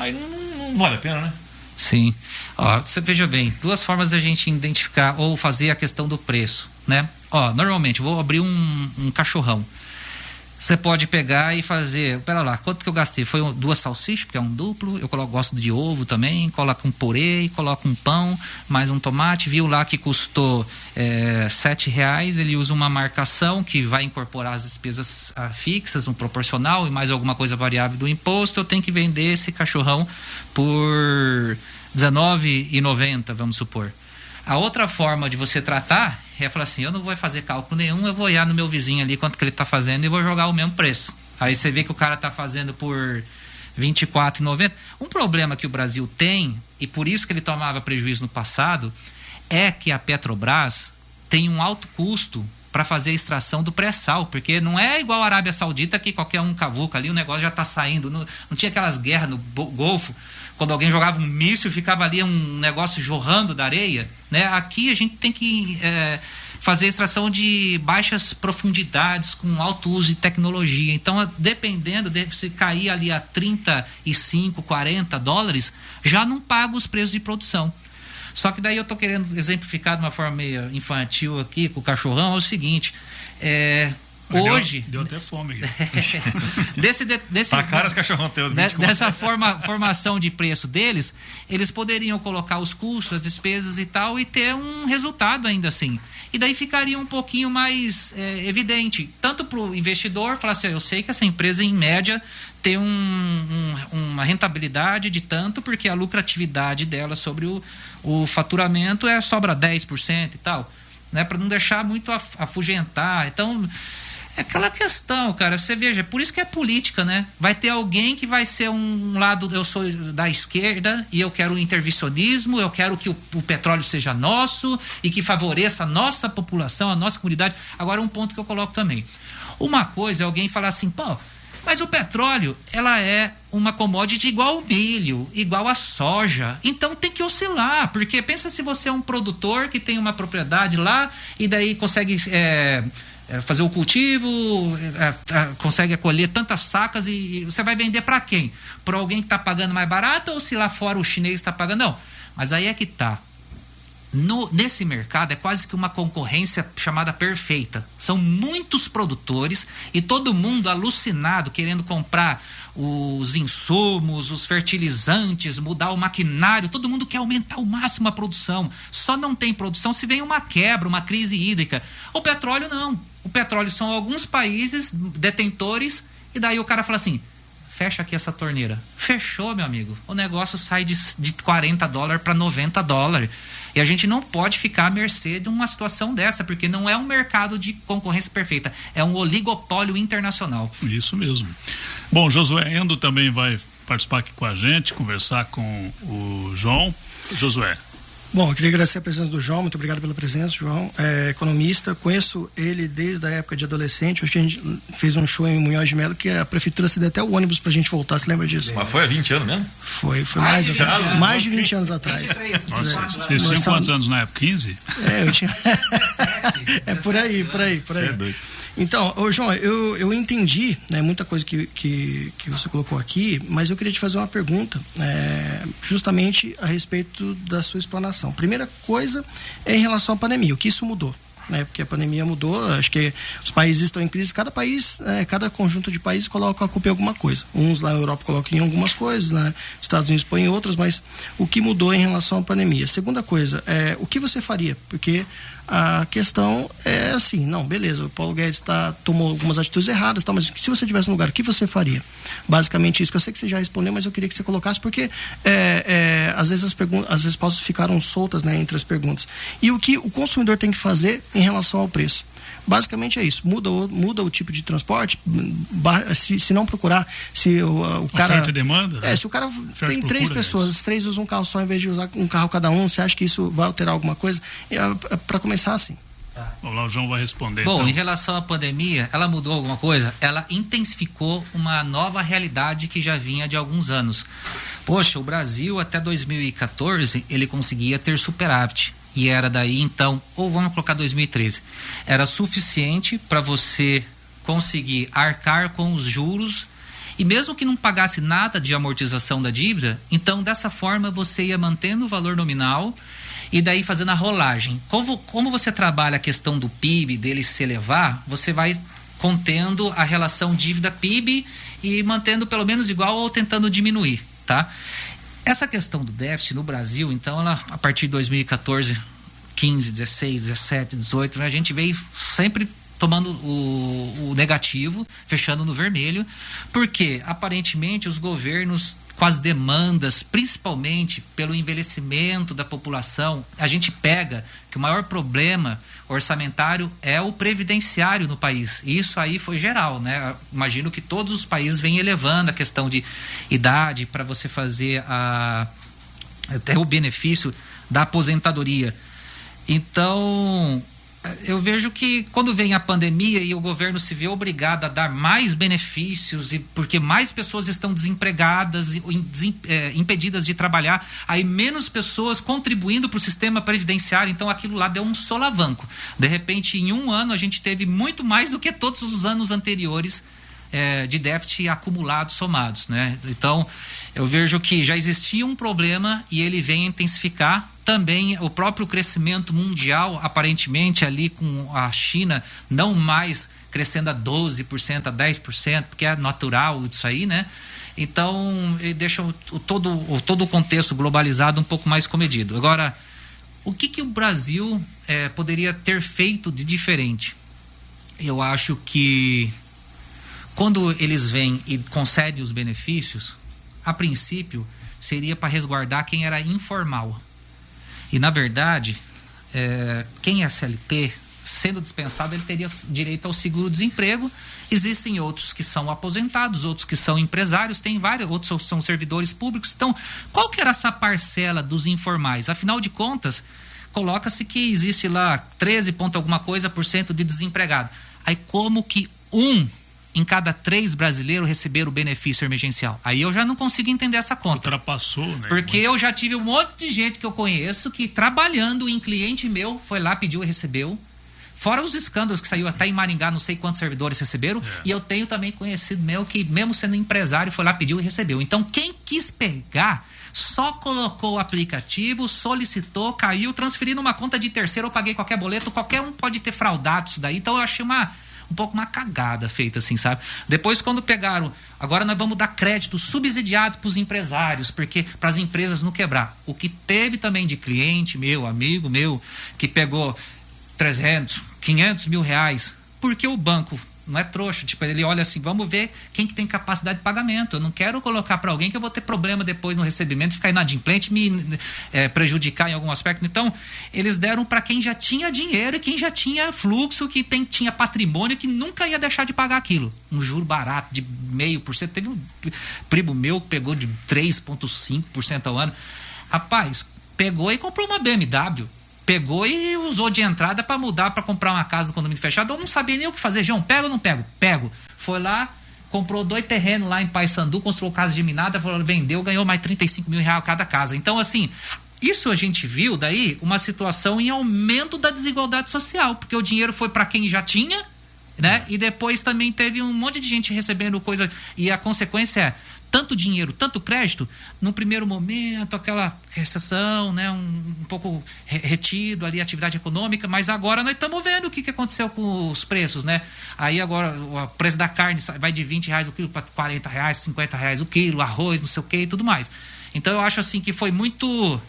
aí não vale a pena, né? Sim. Você veja bem, duas formas da gente identificar ou fazer a questão do preço, né? Normalmente, vou abrir um cachorrão. Você pode pegar e fazer, pera lá, quanto que eu gastei? Foi 2 salsichas, porque é um duplo, eu gosto de ovo também, coloco um purê, coloco um pão, mais um tomate, viu lá que custou R$7, ele usa uma marcação que vai incorporar as despesas fixas, um proporcional e mais alguma coisa variável do imposto, eu tenho que vender esse cachorrão por R$19,90, vamos supor. A outra forma de você tratar é falar assim, eu não vou fazer cálculo nenhum, eu vou olhar no meu vizinho ali quanto que ele está fazendo e vou jogar o mesmo preço. Aí você vê que o cara está fazendo por R$24,90. Um problema que o Brasil tem, e por isso que ele tomava prejuízo no passado, é que a Petrobras tem um alto custo para fazer a extração do pré-sal, porque não é igual a Arábia Saudita que qualquer um cavuca ali, o negócio já está saindo. Não tinha aquelas guerras no Golfo, quando alguém jogava um míssil, ficava ali um negócio jorrando da areia, né? Aqui a gente tem que fazer a extração de baixas profundidades com alto uso de tecnologia. Então, dependendo de se cair ali a $35, $40, já não paga os preços de produção. Só que daí eu estou querendo exemplificar de uma forma meio infantil aqui com o cachorrão, é o seguinte, hoje... Deu até fome aqui. Dessa formação de preço deles, eles poderiam colocar os custos, as despesas e tal, e ter um resultado ainda assim. E daí ficaria um pouquinho mais evidente, tanto para o investidor, falar assim, eu sei que essa empresa em média tem uma rentabilidade de tanto, porque a lucratividade dela sobre o faturamento sobra 10% e tal, né? Para não deixar muito afugentar. Então, é aquela questão, cara, você veja, por isso que é política, né? Vai ter alguém que vai ser um lado, eu sou da esquerda e eu quero intervencionismo, eu quero que o petróleo seja nosso e que favoreça a nossa população, a nossa comunidade. Agora, um ponto que eu coloco também. Uma coisa é alguém falar assim, mas o petróleo, ela é uma commodity igual ao milho, igual à soja. Então tem que oscilar, porque pensa se você é um produtor que tem uma propriedade lá e daí consegue fazer o cultivo, consegue colher tantas sacas e você vai vender para quem? Para alguém que está pagando mais barato ou se lá fora o chinês está pagando? Não, mas aí é que tá. Nesse mercado é quase que uma concorrência chamada perfeita. São muitos produtores e todo mundo alucinado querendo comprar os insumos, os fertilizantes, mudar o maquinário. Todo mundo quer aumentar ao máximo a produção. Só não tem produção se vem uma quebra, uma crise hídrica. O petróleo não. O petróleo são alguns países detentores e daí o cara fala assim, fecha aqui essa torneira. Fechou, meu amigo. O negócio sai de $40 para $90. E a gente não pode ficar à mercê de uma situação dessa, porque não é um mercado de concorrência perfeita, é um oligopólio internacional. Isso mesmo. Bom, Josué Endo também vai participar aqui com a gente, conversar com o João. Josué. Bom, eu queria agradecer a presença do João, muito obrigado pela presença, João. É economista, conheço ele desde a época de adolescente, acho que a gente fez um show em Munhoz de Melo, que a prefeitura se deu até o ônibus pra gente voltar, você lembra disso? Mas foi há 20 anos mesmo? Foi mais de 20 anos atrás. 23, nossa, vocês tinham quantos anos na época? 15? Eu tinha... 17, por aí. Você é doido. Então, João, eu entendi, né, muita coisa que você colocou aqui, mas eu queria te fazer uma pergunta, justamente a respeito da sua explanação. Primeira coisa é em relação à pandemia, o que isso mudou? né? Porque a pandemia mudou, acho que os países estão em crise, cada país, cada conjunto de países coloca a culpa em alguma coisa. Uns lá na Europa colocam em algumas coisas, né? Estados Unidos põem em outras, mas o que mudou em relação à pandemia? Segunda coisa, o que você faria? Porque a questão é assim, não, beleza, o Paulo Guedes tomou algumas atitudes erradas, mas se você estivesse no lugar, o que você faria? Basicamente isso, que eu sei que você já respondeu, mas eu queria que você colocasse, porque às vezes as respostas ficaram soltas, né, entre as perguntas. E o que o consumidor tem que fazer em relação ao preço? Basicamente é isso, muda o tipo de transporte, se não procurar, se o cara... Oferta e demanda? Se o cara tem 3 pessoas, os 3 usam um carro só em vez de usar um carro cada um, você acha que isso vai alterar alguma coisa? Para começar assim. Vamos lá, o João vai responder. Bom, então. Em relação à pandemia, ela mudou alguma coisa? Ela intensificou uma nova realidade que já vinha de alguns anos. Poxa, o Brasil até 2014, ele conseguia ter superávit. E era daí então, ou vamos colocar 2013, era suficiente para você conseguir arcar com os juros e mesmo que não pagasse nada de amortização da dívida, então dessa forma você ia mantendo o valor nominal e daí fazendo a rolagem. Como você trabalha a questão do PIB, dele se elevar, você vai contendo a relação dívida-PIB e mantendo pelo menos igual ou tentando diminuir, tá? Essa questão do déficit no Brasil, então, ela, a partir de 2014, 15, 16, 17, 18, a gente veio sempre tomando o negativo, fechando no vermelho, porque aparentemente os governos, com as demandas, principalmente pelo envelhecimento da população, a gente pega que o maior problema orçamentário é o previdenciário no país. E isso aí foi geral, né? Imagino que todos os países vêm elevando a questão de idade para você fazer até o benefício da aposentadoria. Então, eu vejo que quando vem a pandemia e o governo se vê obrigado a dar mais benefícios, porque mais pessoas estão desempregadas, impedidas de trabalhar, aí menos pessoas contribuindo para o sistema previdenciário, então aquilo lá deu um solavanco. De repente, em um ano, a gente teve muito mais do que todos os anos anteriores de déficit acumulados, somados, né? Então, eu vejo que já existia um problema e ele vem intensificar. Também o próprio crescimento mundial, aparentemente ali com a China não mais crescendo a 12%, a 10%, porque é natural isso aí, né? Então, ele deixa todo o contexto globalizado um pouco mais comedido. Agora, o que o Brasil poderia ter feito de diferente? Eu acho que quando eles vêm e concedem os benefícios, a princípio seria para resguardar quem era informal. E, na verdade, quem é CLT, sendo dispensado, ele teria direito ao seguro-desemprego. Existem outros que são aposentados, outros que são empresários, tem vários, outros são servidores públicos. Então, qual que era essa parcela dos informais? Afinal de contas, coloca-se que existe lá 13 ponto alguma coisa por cento de desempregado. Aí, como que em cada 3 brasileiros receberam o benefício emergencial? Aí eu já não consigo entender essa conta. Ultrapassou, né? Porque eu já tive um monte de gente que eu conheço que trabalhando em cliente meu, foi lá, pediu e recebeu. Fora os escândalos que saiu até em Maringá, não sei quantos servidores receberam. E eu tenho também conhecido meu que, mesmo sendo empresário, foi lá, pediu e recebeu. Então, quem quis pegar, só colocou o aplicativo, solicitou, caiu, transferiu numa conta de terceiro, eu paguei qualquer boleto, qualquer um pode ter fraudado isso daí. Então, eu achei um pouco uma cagada feita assim, sabe? Depois, quando pegaram, agora nós vamos dar crédito subsidiado para os empresários, porque para as empresas não quebrar. O que teve também de cliente meu, amigo meu, que pegou 300, 500 mil reais, porque o banco não é trouxa, tipo, ele olha assim, vamos ver quem que tem capacidade de pagamento. Eu não quero colocar para alguém que eu vou ter problema depois no recebimento, ficar inadimplente, me prejudicar em algum aspecto. Então, eles deram para quem já tinha dinheiro e quem já tinha fluxo, que tinha patrimônio, que nunca ia deixar de pagar aquilo. Um juro barato de 0,5%. Teve um primo meu que pegou de 3,5% ao ano. Rapaz, pegou e comprou uma BMW. Pegou e usou de entrada para mudar, para comprar uma casa no condomínio fechado. Eu não sabia nem o que fazer. João, pego ou não pego? Pego. Foi lá, comprou 2 terrenos lá em Paysandu, construiu casa geminada, vendeu, ganhou mais 35 mil reais cada casa. Então, assim, isso a gente viu daí uma situação em aumento da desigualdade social, porque o dinheiro foi para quem já tinha, né? E depois também teve um monte de gente recebendo coisa, e a consequência tanto dinheiro, tanto crédito, no primeiro momento, aquela recessão, né, um pouco retido ali a atividade econômica, mas agora nós estamos vendo o que aconteceu com os preços, né? Aí agora o preço da carne vai de R$20 o quilo para R$40, R$50 o quilo, arroz, não sei o que e tudo mais. Então eu acho assim que foi muito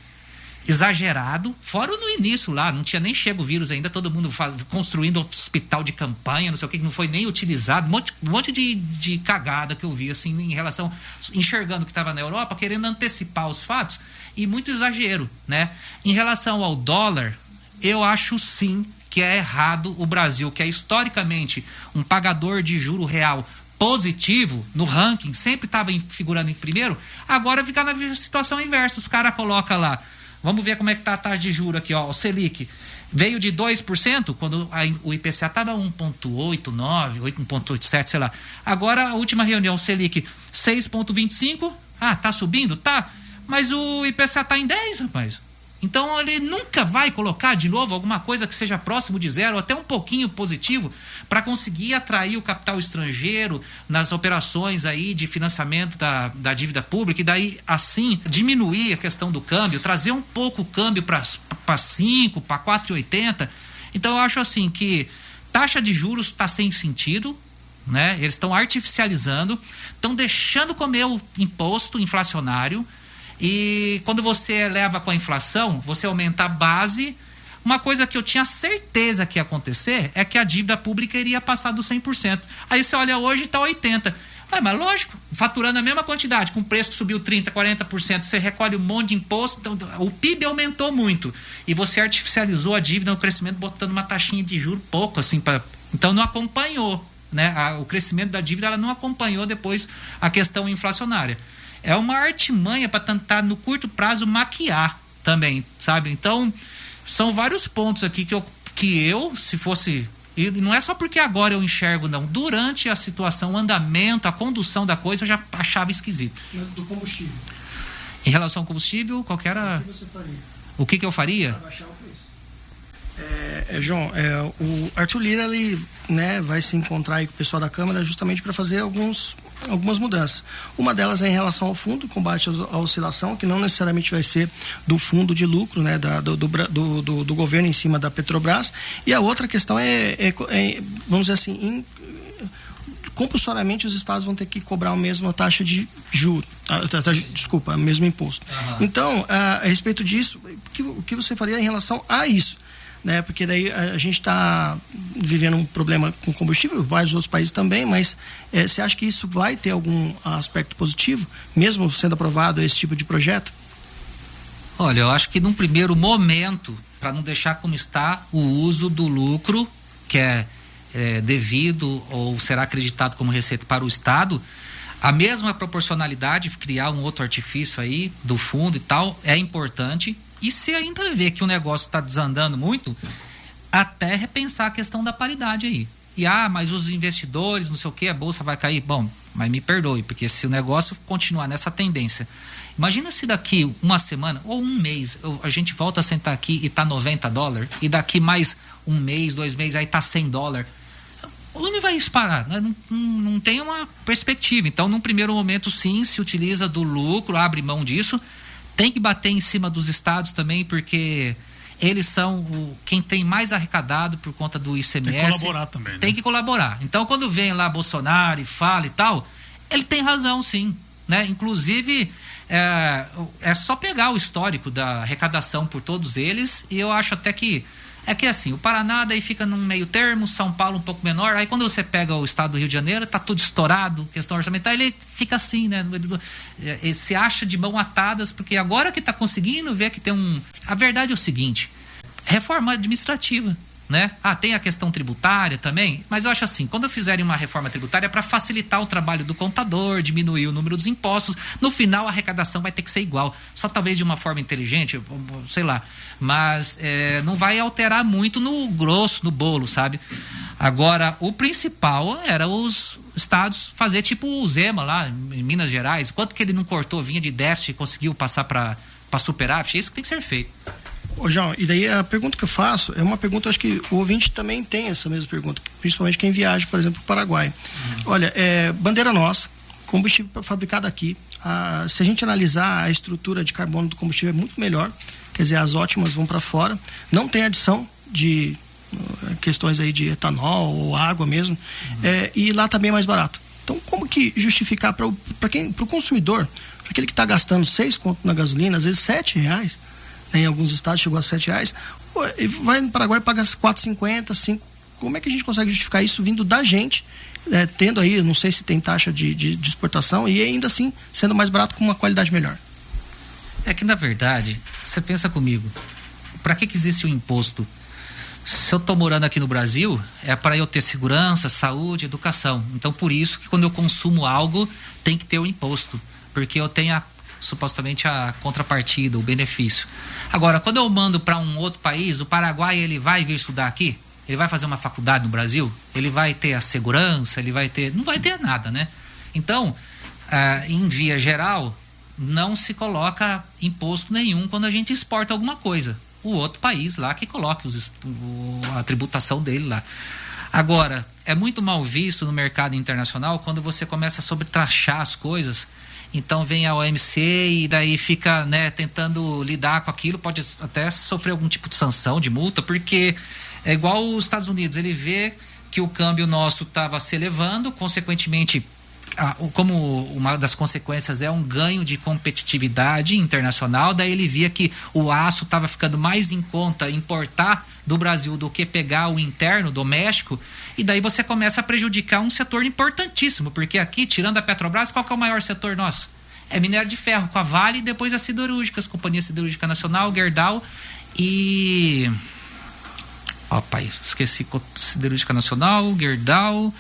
exagerado, fora no início lá, não tinha nem chego o vírus ainda, todo mundo construindo hospital de campanha, não sei o que não foi nem utilizado, um monte de cagada que eu vi, assim, em relação, enxergando que estava na Europa, querendo antecipar os fatos, e muito exagero, né? Em relação ao dólar, eu acho sim que é errado o Brasil, que é historicamente um pagador de juro real positivo no ranking, sempre estava figurando em primeiro, agora fica na situação inversa, os caras colocam lá. Vamos ver como é que está a taxa de juros aqui, ó. O Selic veio de 2%, quando o IPCA estava 1,89, 1,87, sei lá. Agora, a última reunião, o Selic 6,25. Ah, tá subindo? Tá. Mas o IPCA está em 10, rapaz. Então, ele nunca vai colocar de novo alguma coisa que seja próximo de zero, até um pouquinho positivo, para conseguir atrair o capital estrangeiro nas operações aí de financiamento da dívida pública e daí, assim, diminuir a questão do câmbio, trazer um pouco o câmbio para 5, para 4,80. Então, eu acho assim que taxa de juros está sem sentido, né? Eles estão artificializando, estão deixando comer o imposto inflacionário. E quando você eleva com a inflação, você aumenta a base. Uma coisa que eu tinha certeza que ia acontecer é que a dívida pública iria passar dos 100%. Aí você olha hoje e está 80%. Mas lógico, faturando a mesma quantidade, com preço que subiu 30%, 40%, você recolhe um monte de imposto, então, o PIB aumentou muito. E você artificializou a dívida, o crescimento, botando uma taxinha de juros pouco, assim, então não acompanhou, né? O crescimento da dívida ela não acompanhou depois a questão inflacionária. É uma artimanha para tentar, no curto prazo, maquiar também, sabe? Então, são vários pontos aqui que eu se fosse... E não é só porque agora eu enxergo, não. Durante a situação, o andamento, a condução da coisa, eu já achava esquisito. Do combustível. Em relação ao combustível, qual que era... O que você faria? O que eu faria? Para baixar o preço. João, o Arthur Lira, ele, né, vai se encontrar aí com o pessoal da Câmara justamente para fazer algumas mudanças. Uma delas é em relação ao fundo, combate à oscilação, que não necessariamente vai ser do fundo de lucro, né, do governo em cima da Petrobras. E a outra questão vamos dizer assim, compulsoriamente os estados vão ter que cobrar a mesma taxa de juros, o mesmo imposto. Uhum. Então, a respeito disso, o que você faria em relação a isso? Né? Porque daí a gente está vivendo um problema com combustível, vários outros países também, mas você acha que isso vai ter algum aspecto positivo, mesmo sendo aprovado esse tipo de projeto? Olha, eu acho que num primeiro momento, para não deixar como está o uso do lucro, que é devido ou será acreditado como receita para o Estado, a mesma proporcionalidade, criar um outro artifício aí do fundo e tal, é importante. E se ainda vê que o negócio está desandando muito, até repensar a questão da paridade aí. E mas os investidores, não sei o que, a bolsa vai cair. Bom, mas me perdoe, porque se o negócio continuar nessa tendência, imagina se daqui uma semana ou um mês a gente volta a sentar aqui e está $90, e daqui mais um mês, 2 meses, aí está $100. Onde vai isso parar? Não tem uma perspectiva. Então, num primeiro momento, sim, se utiliza do lucro, abre mão disso. Tem que bater em cima dos estados também, porque eles são quem tem mais arrecadado por conta do ICMS. Tem que colaborar também, né? Tem que colaborar. Então, quando vem lá Bolsonaro e fala e tal, ele tem razão, sim, né? Inclusive, é só pegar o histórico da arrecadação por todos eles, e eu acho até que assim, o Paraná daí fica num meio termo, São Paulo um pouco menor, aí quando você pega o estado do Rio de Janeiro, tá tudo estourado, questão orçamental, ele fica assim, né? Ele se acha de mão atadas, porque agora que tá conseguindo ver que tem A verdade é o seguinte, reforma administrativa, né? Tem a questão tributária também, mas eu acho assim, quando fizerem uma reforma tributária é para facilitar o trabalho do contador, diminuir o número dos impostos, no final a arrecadação vai ter que ser igual, só talvez de uma forma inteligente, sei lá, mas não vai alterar muito no grosso, no bolo, sabe? Agora, o principal era os estados fazer tipo o Zema lá em Minas Gerais, quanto que ele não cortou, vinha de déficit e conseguiu passar para superávit, isso que tem que ser feito. Ô João, e daí a pergunta que eu faço é uma pergunta, acho que o ouvinte também tem essa mesma pergunta, principalmente quem viaja, por exemplo, para o Paraguai. Olha, bandeira nossa, combustível fabricado aqui. Se a gente analisar a estrutura de carbono do combustível é muito melhor, quer dizer, as ótimas vão para fora, não tem adição de questões aí de etanol ou água mesmo, e lá tá bem mais barato. Então, como que justificar para o consumidor, para aquele que está gastando 6 conto na gasolina, às vezes R$7, né, em alguns estados chegou a R$7, vai no Paraguai e paga 4,50, 5. Como é que a gente consegue justificar isso vindo da gente, tendo aí, não sei se tem taxa de exportação, e ainda assim sendo mais barato com uma qualidade melhor? É que, na verdade, você pensa comigo, para que existe o imposto? Se eu estou morando aqui no Brasil, é para eu ter segurança, saúde, educação. Então, por isso que quando eu consumo algo, tem que ter o imposto, porque eu tenho supostamente a contrapartida, o benefício. Agora, quando eu mando para um outro país, o Paraguai, ele vai vir estudar aqui? Ele vai fazer uma faculdade no Brasil? Ele vai ter a segurança? Ele vai ter... Não vai ter nada, né? Então, em via geral, não se coloca imposto nenhum quando a gente exporta alguma coisa. O outro país lá que coloque a tributação dele lá. Agora, é muito mal visto no mercado internacional quando você começa a sobretaxar as coisas. Então vem a OMC e daí fica, né, tentando lidar com aquilo, pode até sofrer algum tipo de sanção, de multa, porque é igual os Estados Unidos, ele vê que o câmbio nosso estava se elevando, consequentemente, como uma das consequências é um ganho de competitividade internacional, daí ele via que o aço estava ficando mais em conta importar do Brasil do que pegar o interno, doméstico, e daí você começa a prejudicar um setor importantíssimo, porque aqui, tirando a Petrobras, qual que é o maior setor nosso? É minério de ferro, com a Vale e depois as siderúrgicas, Companhia Siderúrgica Nacional, Gerdau e... pai, esqueci, Siderúrgica Nacional, Gerdau...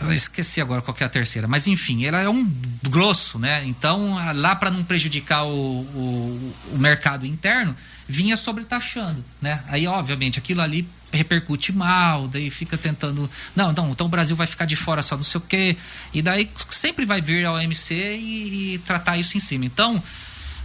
Eu esqueci agora qual que é a terceira, mas enfim, ela é um grosso, né? Então, lá para não prejudicar o mercado interno, vinha sobretaxando, né? Aí, obviamente, aquilo ali repercute mal, daí fica tentando, não, então o Brasil vai ficar de fora só não sei o quê, e daí sempre vai vir a OMC e tratar isso em cima. Então,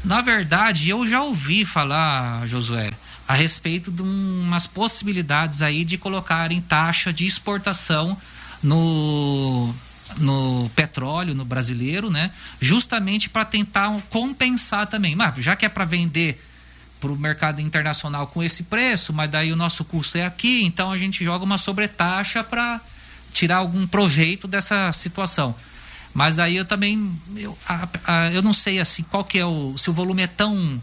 na verdade, eu já ouvi falar, Josué, a respeito de umas possibilidades aí de colocarem taxa de exportação no petróleo, no brasileiro, né? Justamente para tentar compensar também. Mas já que é para vender para o mercado internacional com esse preço, mas daí o nosso custo é aqui, então a gente joga uma sobretaxa para tirar algum proveito dessa situação. Mas daí eu também, eu não sei assim, qual que é se o volume é tão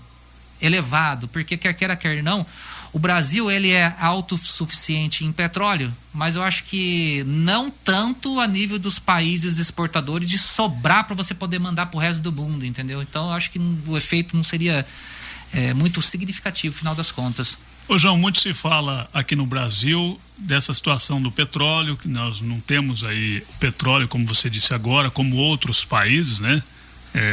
elevado, porque quer queira, quer não, o Brasil ele é autossuficiente em petróleo, mas eu acho que não tanto a nível dos países exportadores de sobrar para você poder mandar para o resto do mundo, entendeu? Então eu acho que o efeito não seria muito significativo, no final das contas. Ô João, muito se fala aqui no Brasil dessa situação do petróleo, que nós não temos aí petróleo, como você disse agora, como outros países, né?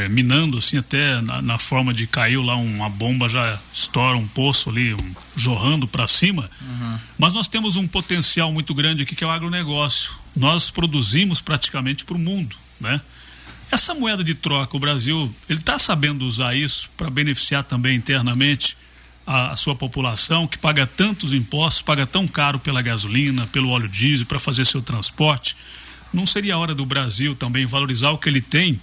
Minando assim até na forma de caiu lá uma bomba, já estoura um poço ali, jorrando para cima. Uhum. Mas nós temos um potencial muito grande aqui que é o agronegócio. Nós produzimos praticamente para o mundo, né? Essa moeda de troca, o Brasil, ele está sabendo usar isso para beneficiar também internamente a sua população, que paga tantos impostos, paga tão caro pela gasolina, pelo óleo diesel, para fazer seu transporte. Não seria a hora do Brasil também valorizar o que ele tem?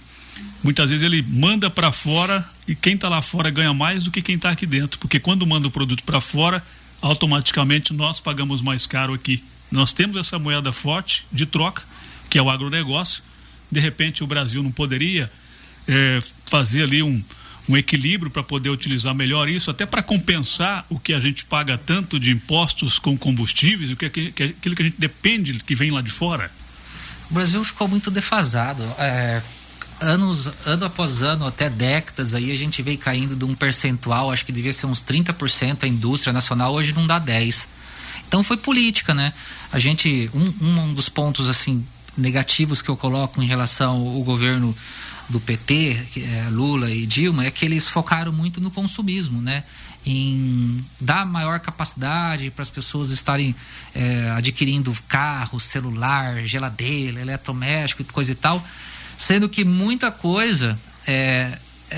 Muitas vezes ele manda para fora e quem está lá fora ganha mais do que quem está aqui dentro, porque quando manda o produto para fora, automaticamente nós pagamos mais caro aqui. Nós temos essa moeda forte de troca, que é o agronegócio. De repente o Brasil não poderia fazer ali um equilíbrio para poder utilizar melhor isso, até para compensar o que a gente paga tanto de impostos com combustíveis, aquilo que a gente depende que vem lá de fora. O Brasil ficou muito defasado. Ano após ano, até décadas, aí a gente veio caindo de um percentual, acho que devia ser uns 30% a indústria nacional, hoje não dá 10%. Então foi política, né? A gente, um dos pontos assim negativos que eu coloco em relação ao governo do PT, que é Lula e Dilma, é que eles focaram muito no consumismo, né? Em dar maior capacidade para as pessoas estarem adquirindo carro, celular, geladeira, eletrodoméstico e coisa e tal, sendo que muita coisa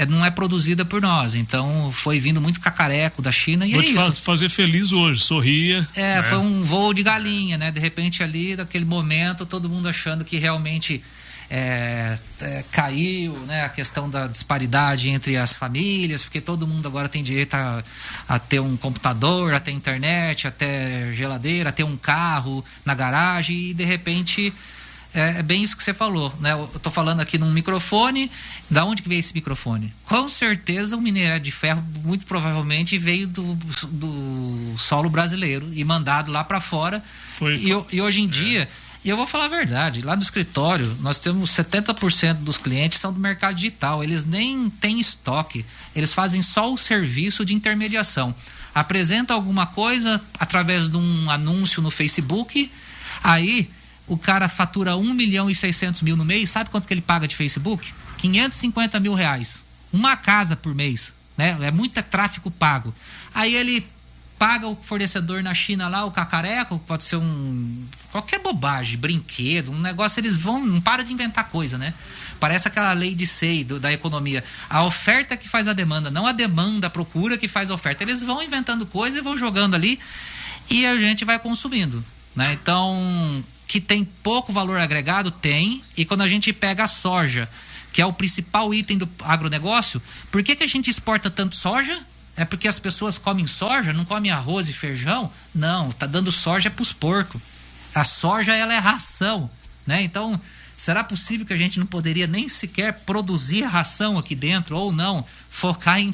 não é produzida por nós. Então foi vindo muito cacareco da China e vou te fazer feliz hoje, sorria. Foi um voo de galinha, né? De repente ali, naquele momento, todo mundo achando que realmente caiu, né, a questão da disparidade entre as famílias, porque todo mundo agora tem direito a ter um computador, a ter internet, a ter geladeira, a ter um carro na garagem, e de repente é bem isso que você falou, né? Eu estou falando aqui num microfone. Da onde que veio esse microfone? Com certeza o minério de ferro muito provavelmente veio do solo brasileiro e mandado lá para fora. E hoje em dia, e eu vou falar a verdade, lá no escritório nós temos 70% dos clientes são do mercado digital, eles nem têm estoque, eles fazem só o serviço de intermediação, apresentam alguma coisa através de um anúncio no Facebook, aí o cara fatura 1.600.000 no mês. Sabe quanto que ele paga de Facebook? 550 mil reais. Uma casa por mês, né? É muito tráfego pago. Aí ele paga o fornecedor na China lá, o cacareco, pode ser qualquer bobagem, brinquedo, um negócio, eles não param de inventar coisa, né? Parece aquela lei de Say da economia. A oferta que faz a demanda, não a demanda, a procura que faz a oferta. Eles vão inventando coisa e vão jogando ali e a gente vai consumindo, né? Então, que tem pouco valor agregado, tem. E quando a gente pega a soja, que é o principal item do agronegócio, por que a gente exporta tanto soja? É porque as pessoas comem soja, não comem arroz e feijão? Não, tá dando soja para os porcos. A soja, ela é ração, né? Então, será possível que a gente não poderia nem sequer produzir ração aqui dentro, ou não, focar em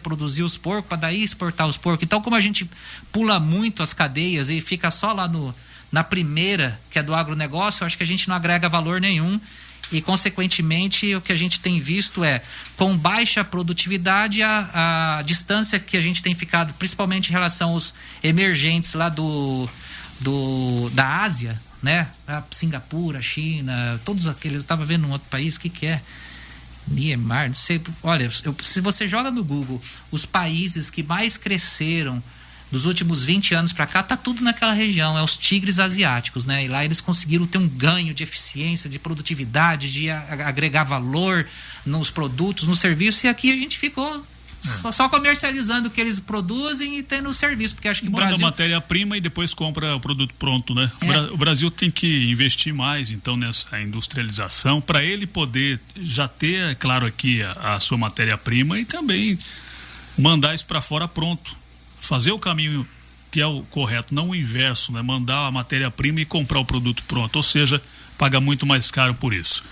produzir os porcos, para daí exportar os porcos? Então, como a gente pula muito as cadeias e fica só lá na primeira, que é do agronegócio, eu acho que a gente não agrega valor nenhum e, consequentemente, o que a gente tem visto é, com baixa produtividade, a distância que a gente tem ficado, principalmente em relação aos emergentes lá da Ásia, né? A Singapura, China, todos aqueles. Eu estava vendo um outro país, que é? Myanmar, não sei. Olha, se você joga no Google os países que mais cresceram dos últimos 20 anos para cá, tá tudo naquela região, é os tigres asiáticos, né? E lá eles conseguiram ter um ganho de eficiência, de produtividade, de agregar valor nos produtos, no serviço, e aqui a gente ficou só comercializando o que eles produzem e tendo o serviço, porque acho que o Brasil... Manda matéria-prima e depois compra o produto pronto, né? O Brasil tem que investir mais, então, nessa industrialização, para ele poder já ter, claro, aqui a sua matéria-prima e também mandar isso para fora pronto. Fazer o caminho que é o correto, não o inverso, né? Mandar a matéria-prima e comprar o produto pronto, ou seja, paga muito mais caro por isso.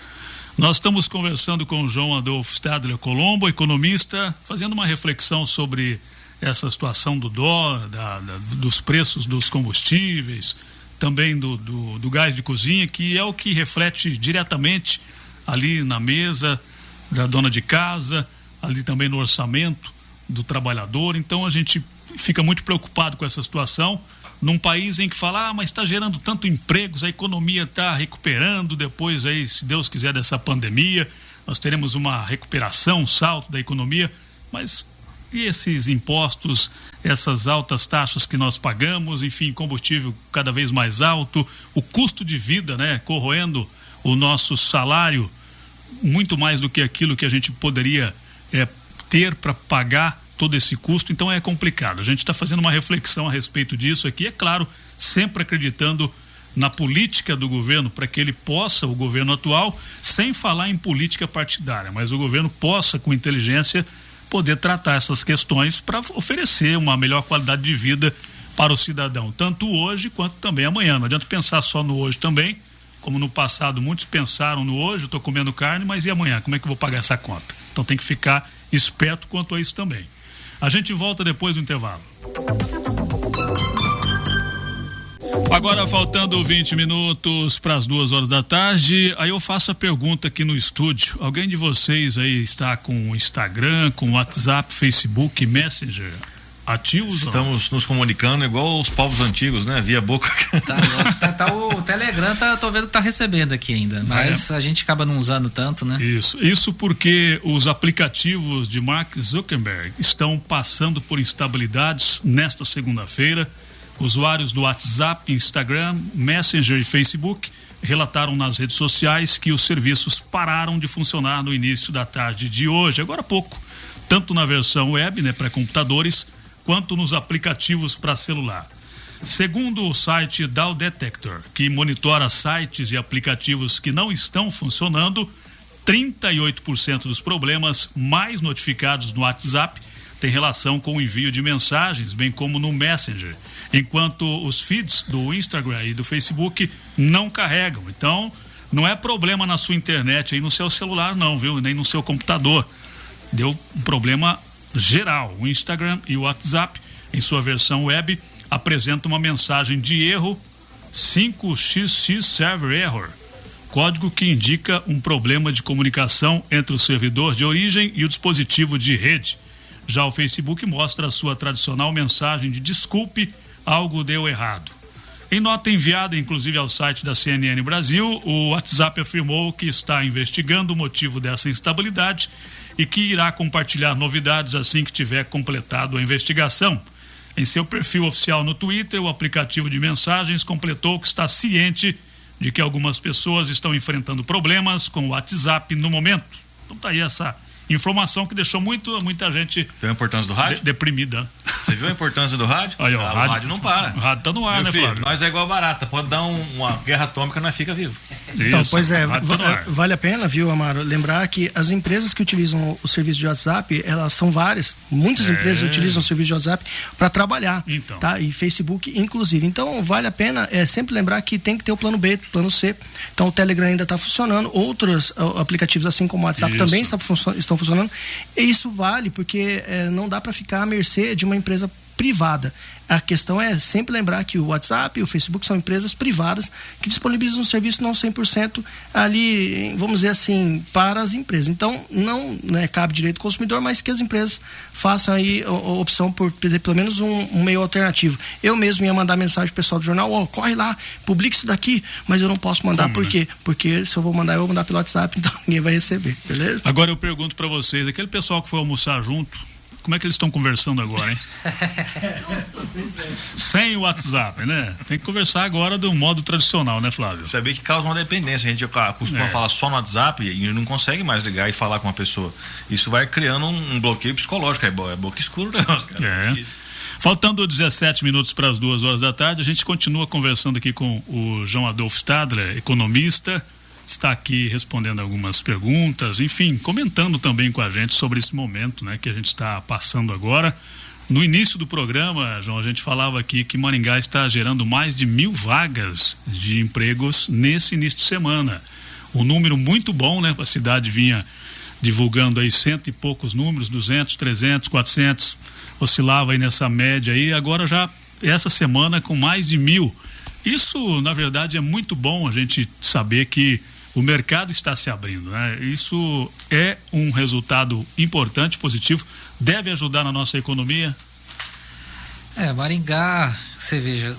Nós estamos conversando com o João Adolfo Stadler Colombo, economista, fazendo uma reflexão sobre essa situação do dólar, dos preços dos combustíveis, também do gás de cozinha, que é o que reflete diretamente ali na mesa da dona de casa, ali também no orçamento do trabalhador. Então a gente fica muito preocupado com essa situação num país em que fala, mas está gerando tanto empregos, a economia está recuperando, depois aí, se Deus quiser, dessa pandemia, nós teremos uma recuperação, um salto da economia, mas e esses impostos, essas altas taxas que nós pagamos, enfim, combustível cada vez mais alto, o custo de vida, né, corroendo o nosso salário muito mais do que aquilo que a gente poderia ter para pagar todo esse custo. Então é complicado. A gente está fazendo uma reflexão a respeito disso aqui, é claro, sempre acreditando na política do governo, para que ele possa, o governo atual, sem falar em política partidária, mas o governo possa, com inteligência, poder tratar essas questões para oferecer uma melhor qualidade de vida para o cidadão, tanto hoje quanto também amanhã. Não adianta pensar só no hoje também, como no passado muitos pensaram no hoje, eu estou comendo carne, mas e amanhã? Como é que eu vou pagar essa conta? Então tem que ficar esperto quanto a isso também. A gente volta depois do intervalo. Agora, faltando 20 minutos para as 2 horas da tarde, aí eu faço a pergunta aqui no estúdio. Alguém de vocês aí está com o Instagram, com o WhatsApp, Facebook, Messenger ativos? Estamos nos comunicando igual os povos antigos, né? Via boca. O Telegram, tô vendo que tá recebendo aqui ainda, mas a gente acaba não usando tanto, né? Isso porque os aplicativos de Mark Zuckerberg estão passando por instabilidades nesta segunda-feira. Usuários do WhatsApp, Instagram, Messenger e Facebook relataram nas redes sociais que os serviços pararam de funcionar no início da tarde de hoje, agora há pouco, tanto na versão web, né, para computadores, quanto nos aplicativos para celular. Segundo o site Dow Detector, que monitora sites e aplicativos que não estão funcionando, 38% dos problemas mais notificados no WhatsApp têm relação com o envio de mensagens, bem como no Messenger, enquanto os feeds do Instagram e do Facebook não carregam. Então, não é problema na sua internet aí no seu celular não, viu? Nem no seu computador. Deu um problema geral. O Instagram e o WhatsApp, em sua versão web, apresentam uma mensagem de erro 5xx Server Error, código que indica um problema de comunicação entre o servidor de origem e o dispositivo de rede. Já o Facebook mostra a sua tradicional mensagem de desculpe, algo deu errado. Em nota enviada, inclusive, ao site da CNN Brasil, o WhatsApp afirmou que está investigando o motivo dessa instabilidade e que irá compartilhar novidades assim que tiver completado a investigação. Em seu perfil oficial no Twitter, o aplicativo de mensagens completou que está ciente de que algumas pessoas estão enfrentando problemas com o WhatsApp no momento. Então tá aí essa informação que deixou muita gente viu a importância do rádio? Deprimida. Você viu a importância do rádio? Aí, ó, o rádio não para. O rádio tá no ar, meu né, filho, Flávio? nós é igual barata, pode dar uma guerra atômica, nós fica vivo. Então, Isso, pois é, tá vale a pena, viu, Amaro, lembrar que as empresas que utilizam o serviço de WhatsApp, elas são várias, muitas empresas utilizam o serviço de WhatsApp para trabalhar, então. tá? E Facebook inclusive. Então, vale a pena sempre lembrar que tem que ter o plano B, plano C. Então, o Telegram ainda está funcionando, outros aplicativos assim como o WhatsApp também estão funcionando. E isso vale porque não dá para ficar à mercê de uma empresa privada. A questão é sempre lembrar que o WhatsApp e o Facebook são empresas privadas que disponibilizam um serviço não 100% ali, vamos dizer assim, para as empresas. Então, não cabe direito ao consumidor, mas que as empresas façam aí a opção por ter pelo menos um meio alternativo. Eu mesmo ia mandar mensagem pro pessoal do jornal, corre lá, publica isso daqui, mas eu não posso mandar. Por quê? Porque se eu vou mandar pelo WhatsApp, então ninguém vai receber, beleza? Agora eu pergunto para vocês, aquele pessoal que foi almoçar junto, como é que eles estão conversando agora, hein? Sem o WhatsApp, né? Tem que conversar agora do modo tradicional, né, Flávio? Sabia que causa uma dependência. A gente costuma falar só no WhatsApp e não consegue mais ligar e falar com uma pessoa. Isso vai criando um bloqueio psicológico. É boca escura o negócio, cara. Faltando 17 minutos para as 2 horas da tarde, a gente continua conversando aqui com o João Adolfo Stadler, economista. Está aqui respondendo algumas perguntas, enfim, comentando também com a gente sobre esse momento, né, que a gente está passando agora. No início do programa, João, a gente falava aqui que Maringá está gerando mais de 1.000 vagas de empregos nesse início de semana. Um número muito bom, né? A cidade vinha divulgando aí 100 e poucos números, 200, 300, 400, oscilava aí nessa média aí, agora já essa semana com mais de 1.000. Isso, na verdade, é muito bom a gente saber que o mercado está se abrindo, né? Isso é um resultado importante, positivo, deve ajudar na nossa economia. Maringá, você veja,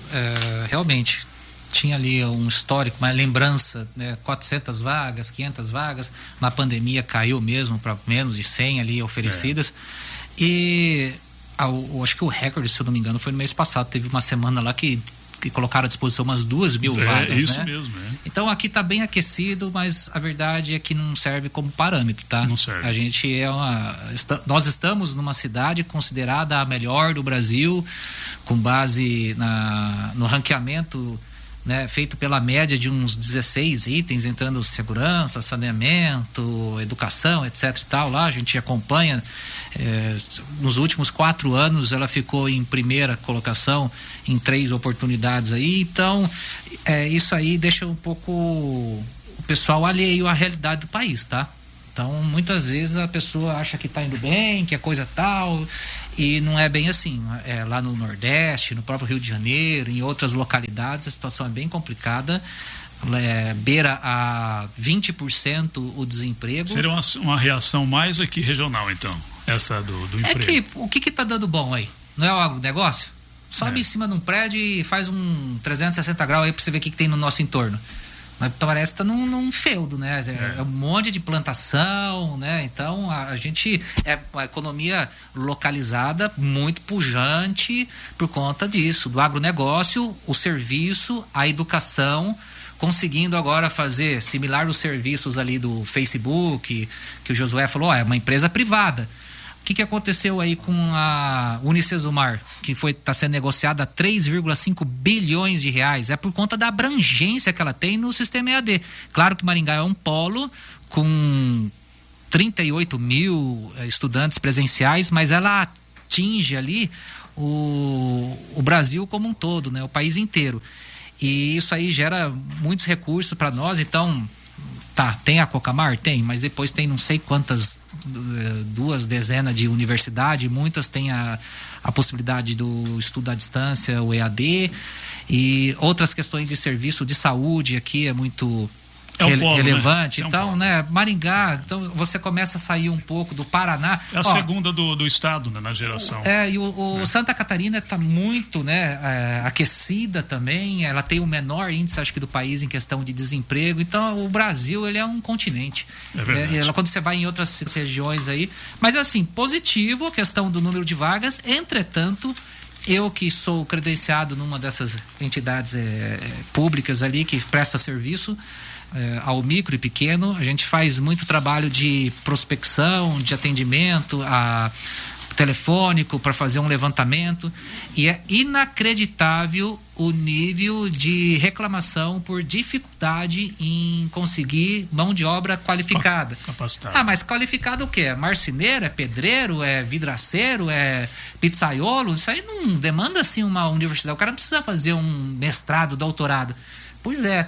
realmente tinha ali um histórico, uma lembrança, né? 400 vagas, 500 vagas, na pandemia caiu mesmo para menos de 100 ali oferecidas. E acho que o recorde, se eu não me engano, foi no mês passado, teve uma semana lá que colocaram à disposição umas 2.000 vagas, isso né? Mesmo, Então aqui está bem aquecido, mas a verdade é que não serve como parâmetro, tá? Não serve. A gente nós estamos numa cidade considerada a melhor do Brasil, com base no ranqueamento, né, feito pela média de uns 16 itens, entrando segurança, saneamento, educação, etc e tal. Lá a gente acompanha, nos últimos 4 anos ela ficou em primeira colocação em 3 oportunidades aí. Então isso aí deixa um pouco o pessoal alheio à realidade do país, tá? Então muitas vezes a pessoa acha que está indo bem, que a coisa tal, e não é bem assim. Lá no Nordeste, no próprio Rio de Janeiro, em outras localidades, a situação é bem complicada. Beira a 20% o desemprego. Seria uma reação mais aqui regional, então, essa do emprego. O que está dando bom aí? Não é o agronegócio? Sobe em cima de um prédio e faz um 360 graus aí para você ver o que tem no nosso entorno. Mas parece que está num feudo, né? É um monte de plantação, né? Então a gente é uma economia localizada, muito pujante por conta disso, do agronegócio, o serviço, a educação, conseguindo agora fazer similar os serviços ali do Facebook, que o Josué falou, é uma empresa privada. que aconteceu aí com a Unicesumar, que está sendo negociada a 3,5 bilhões de reais? É por conta da abrangência que ela tem no sistema EAD. Claro que Maringá é um polo com 38 mil estudantes presenciais, mas ela atinge ali o Brasil como um todo, né? O país inteiro. E isso aí gera muitos recursos para nós. Então, tem a Cocamar? Tem, mas depois tem não sei quantas, 2 dezenas de universidades, muitas têm a possibilidade do estudo à distância, o EAD, e outras questões de serviço de saúde aqui é muito relevante. Né? Então, né, Maringá, então você começa a sair um pouco do Paraná. É a segunda do estado, né, na geração. E o Santa Catarina está muito, né, aquecida também. Ela tem o menor índice, acho que, do país em questão de desemprego. Então, o Brasil, ele é um continente. É verdade. Quando você vai em outras regiões aí. Mas, assim, positivo a questão do número de vagas. Entretanto, eu que sou credenciado numa dessas entidades públicas ali que presta serviço ao micro e pequeno, a gente faz muito trabalho de prospecção, de atendimento telefônico para fazer um levantamento, e é inacreditável o nível de reclamação por dificuldade em conseguir mão de obra qualificada. Capacitada. Mas qualificado o quê? É marceneiro, é pedreiro, é vidraceiro, é pizzaiolo? Isso aí não demanda assim uma universidade. O cara não precisa fazer um mestrado, doutorado. Pois é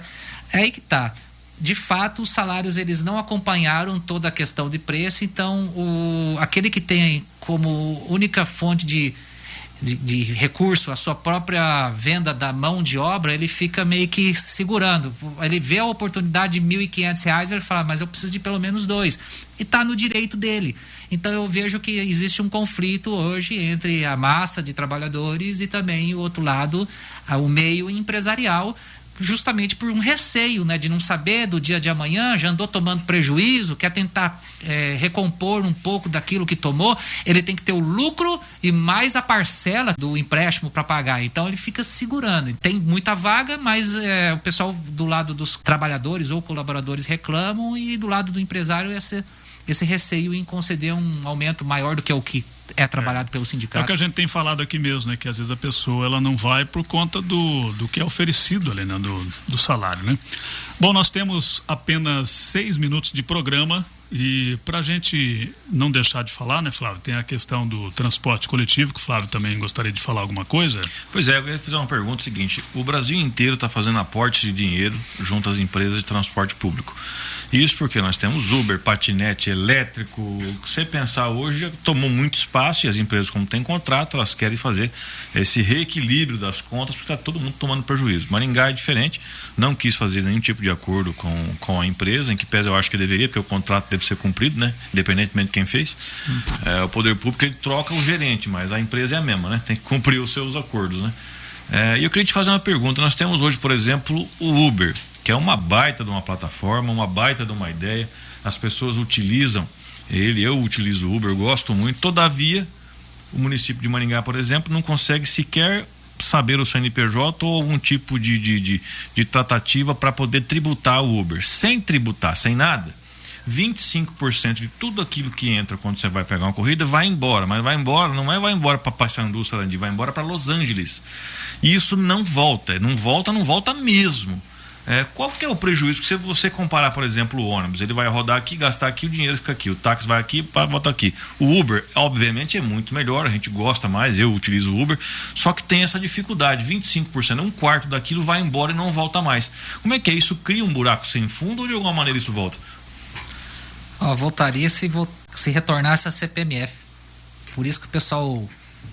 aí que tá. De fato, os salários eles não acompanharam toda a questão de preço, então aquele que tem como única fonte de recurso a sua própria venda da mão de obra, ele fica meio que segurando. Ele vê a oportunidade de R$ 1.500, ele fala, mas eu preciso de pelo menos 2. E está no direito dele. Então eu vejo que existe um conflito hoje entre a massa de trabalhadores e também o outro lado, o meio empresarial, justamente por um receio, né, de não saber do dia de amanhã, já andou tomando prejuízo, quer tentar recompor um pouco daquilo que tomou, ele tem que ter o lucro e mais a parcela do empréstimo para pagar, então ele fica segurando. Tem muita vaga, mas o pessoal do lado dos trabalhadores ou colaboradores reclamam, e do lado do empresário esse receio em conceder um aumento maior do que o que é trabalhado pelo sindicato. É o que a gente tem falado aqui mesmo, né? Que às vezes a pessoa ela não vai por conta do que é oferecido ali, né? Do salário, né? Bom, nós temos apenas 6 minutos de programa, e para a gente não deixar de falar, né, Flávio? Tem a questão do transporte coletivo, que o Flávio também gostaria de falar alguma coisa. Pois é, eu queria fazer uma pergunta seguinte: o Brasil inteiro está fazendo aporte de dinheiro junto às empresas de transporte público. Isso porque nós temos Uber, patinete elétrico. Você pensar hoje, tomou muito espaço, e as empresas, como têm contrato, elas querem fazer esse reequilíbrio das contas, porque está todo mundo tomando prejuízo. Maringá é diferente, não quis fazer nenhum tipo de acordo com a empresa, em que pese eu acho que deveria, porque o contrato deve ser cumprido, né? Independentemente de quem fez. O poder público, ele troca o gerente, mas a empresa é a mesma, né? Tem que cumprir os seus acordos, né? E eu queria te fazer uma pergunta. Nós temos hoje, por exemplo, o Uber, que é uma baita de uma plataforma, uma baita de uma ideia. As pessoas utilizam ele, eu utilizo o Uber, gosto muito. Todavia, o município de Maringá, por exemplo, não consegue sequer saber o CNPJ ou algum tipo de tratativa para poder tributar o Uber. Sem tributar, sem nada, 25% de tudo aquilo que entra quando você vai pegar uma corrida vai embora. Mas vai embora, não vai embora para Paissandu, Sarandi, vai embora para Los Angeles. E isso não volta mesmo. Qual que é o prejuízo? Porque se você comparar, por exemplo, o ônibus, ele vai rodar aqui, gastar aqui, o dinheiro fica aqui, o táxi vai aqui, volta aqui. O Uber, obviamente, é muito melhor, a gente gosta mais, eu utilizo o Uber, só que tem essa dificuldade, 25%, um quarto daquilo vai embora e não volta mais. Como é que é isso? Cria um buraco sem fundo ou de alguma maneira isso volta? Voltaria se retornasse a CPMF. Por isso que o pessoal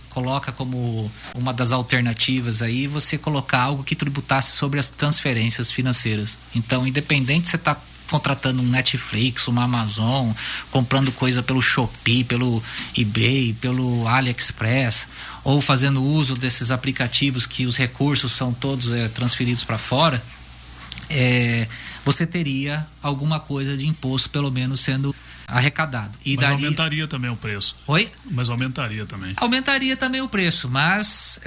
coloca como uma das alternativas aí você colocar algo que tributasse sobre as transferências financeiras. Então, independente se você está contratando um Netflix, uma Amazon, comprando coisa pelo Shopee, pelo eBay, pelo AliExpress, ou fazendo uso desses aplicativos que os recursos são todos transferidos para fora, você teria alguma coisa de imposto, pelo menos sendo arrecadado. E mas aumentaria também o preço. Oi? Mas aumentaria também. Aumentaria também o preço, mas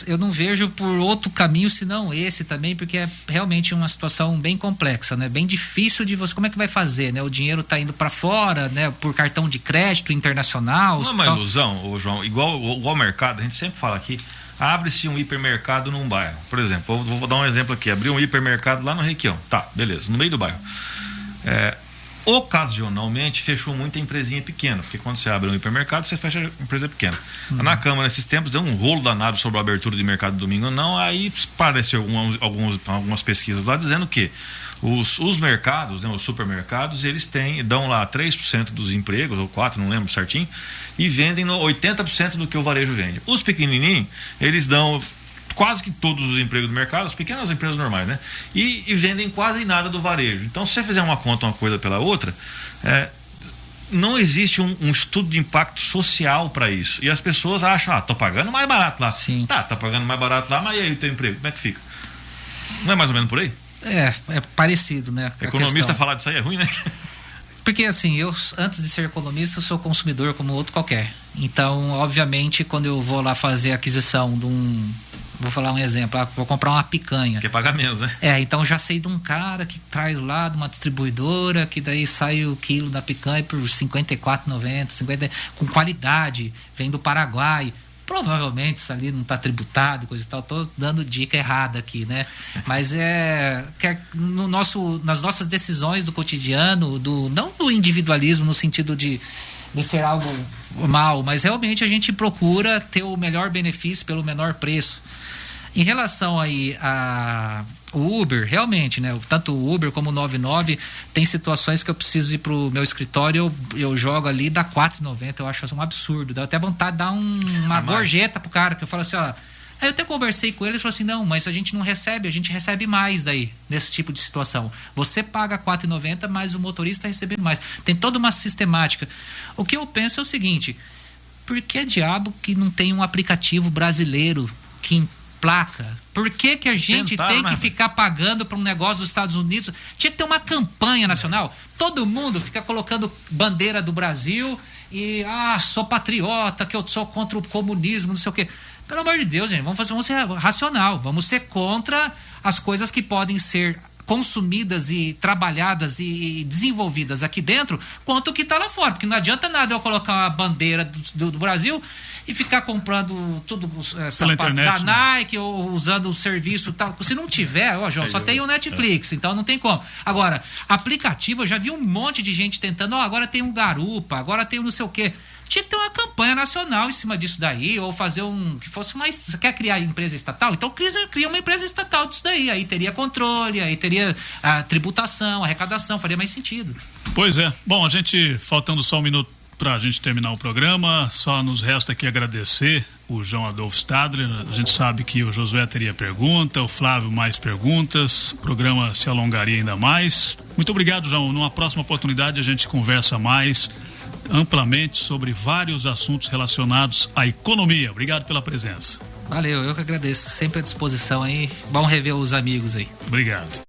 eu não vejo por outro caminho senão esse também, porque é realmente uma situação bem complexa, né? Bem difícil de você... Como é que vai fazer, né? O dinheiro está indo para fora, né? Por cartão de crédito internacional. Não é uma ilusão, João, igual ao mercado, a gente sempre fala aqui, abre-se um hipermercado num bairro. Por exemplo, vou dar um exemplo aqui, abrir um hipermercado lá no Requião. Tá, beleza, no meio do bairro. Ocasionalmente fechou muita empresinha pequena, porque quando você abre um hipermercado, você fecha empresa pequena. Na Câmara, nesses tempos, deu um rolo danado sobre a abertura de mercado domingo. Não, aí apareceu algumas pesquisas lá dizendo que os mercados, né, os supermercados, eles dão lá 3% dos empregos, ou 4%, não lembro certinho, e vendem 80% do que o varejo vende. Os pequenininhos, eles dão quase que todos os empregos do mercado, as pequenas empresas normais, né? E vendem quase nada do varejo. Então, se você fizer uma conta, uma coisa pela outra, não existe um estudo de impacto social para isso. E as pessoas acham, tô pagando mais barato lá. Sim. Tá pagando mais barato lá, mas e aí o teu emprego, como é que fica? Não é mais ou menos por aí? É parecido, né? Economista falar disso aí é ruim, né? Porque assim, eu antes de ser economista, eu sou consumidor como outro qualquer. Então, obviamente, quando eu vou lá fazer a aquisição de vou falar um exemplo, vou comprar uma picanha. Quer pagar menos, né? Então já sei de um cara que traz lá de uma distribuidora, que daí sai o quilo da picanha por R$ 54,90, com qualidade, vem do Paraguai. Provavelmente isso ali não está tributado, coisa e tal. Estou dando dica errada aqui, né? Mas nas nossas decisões do cotidiano, não do individualismo no sentido de ser algo mal, mas realmente a gente procura ter o melhor benefício pelo menor preço. Em relação aí o Uber, realmente, né? Tanto o Uber como o 99, tem situações que eu preciso ir pro meu escritório, eu jogo ali, dá R$4,90, eu acho um absurdo. Dá até vontade de dar uma gorjeta pro cara, que eu falo assim, ó. Aí eu até conversei com ele, ele falou assim, não, mas a gente não recebe, a gente recebe mais daí, nesse tipo de situação. Você paga R$4,90, mas o motorista recebendo mais. Tem toda uma sistemática. O que eu penso é o seguinte, por que diabo que não tem um aplicativo brasileiro que placa? Por que a gente tem que ficar pagando para um negócio dos Estados Unidos? Tinha que ter uma campanha nacional. Todo mundo fica colocando bandeira do Brasil e sou patriota, que eu sou contra o comunismo, não sei o quê. Pelo amor de Deus, gente, vamos ser racional, vamos ser contra as coisas que podem ser consumidas e trabalhadas e desenvolvidas aqui dentro, quanto o que está lá fora, porque não adianta nada eu colocar uma bandeira do Brasil e ficar comprando tudo sapato da Nike, né? Ou usando o serviço e tal. Se não tiver, João, só tem o Netflix, então não tem como. Agora, aplicativo, eu já vi um monte de gente tentando, agora tem um Garupa, agora tem um não sei o quê. Tinha que ter uma campanha nacional em cima disso daí, ou fazer que fosse você quer criar empresa estatal? Então cria uma empresa estatal disso daí, aí teria controle, aí teria a tributação, arrecadação, faria mais sentido. Pois é. Bom, faltando só um minuto para a gente terminar o programa, só nos resta aqui agradecer o João Adolfo Stadler. A gente sabe que o Josué teria pergunta, o Flávio mais perguntas, o programa se alongaria ainda mais. Muito obrigado, João. Numa próxima oportunidade a gente conversa mais amplamente sobre vários assuntos relacionados à economia. Obrigado pela presença. Valeu, eu que agradeço. Sempre à disposição aí. Bom rever os amigos aí. Obrigado.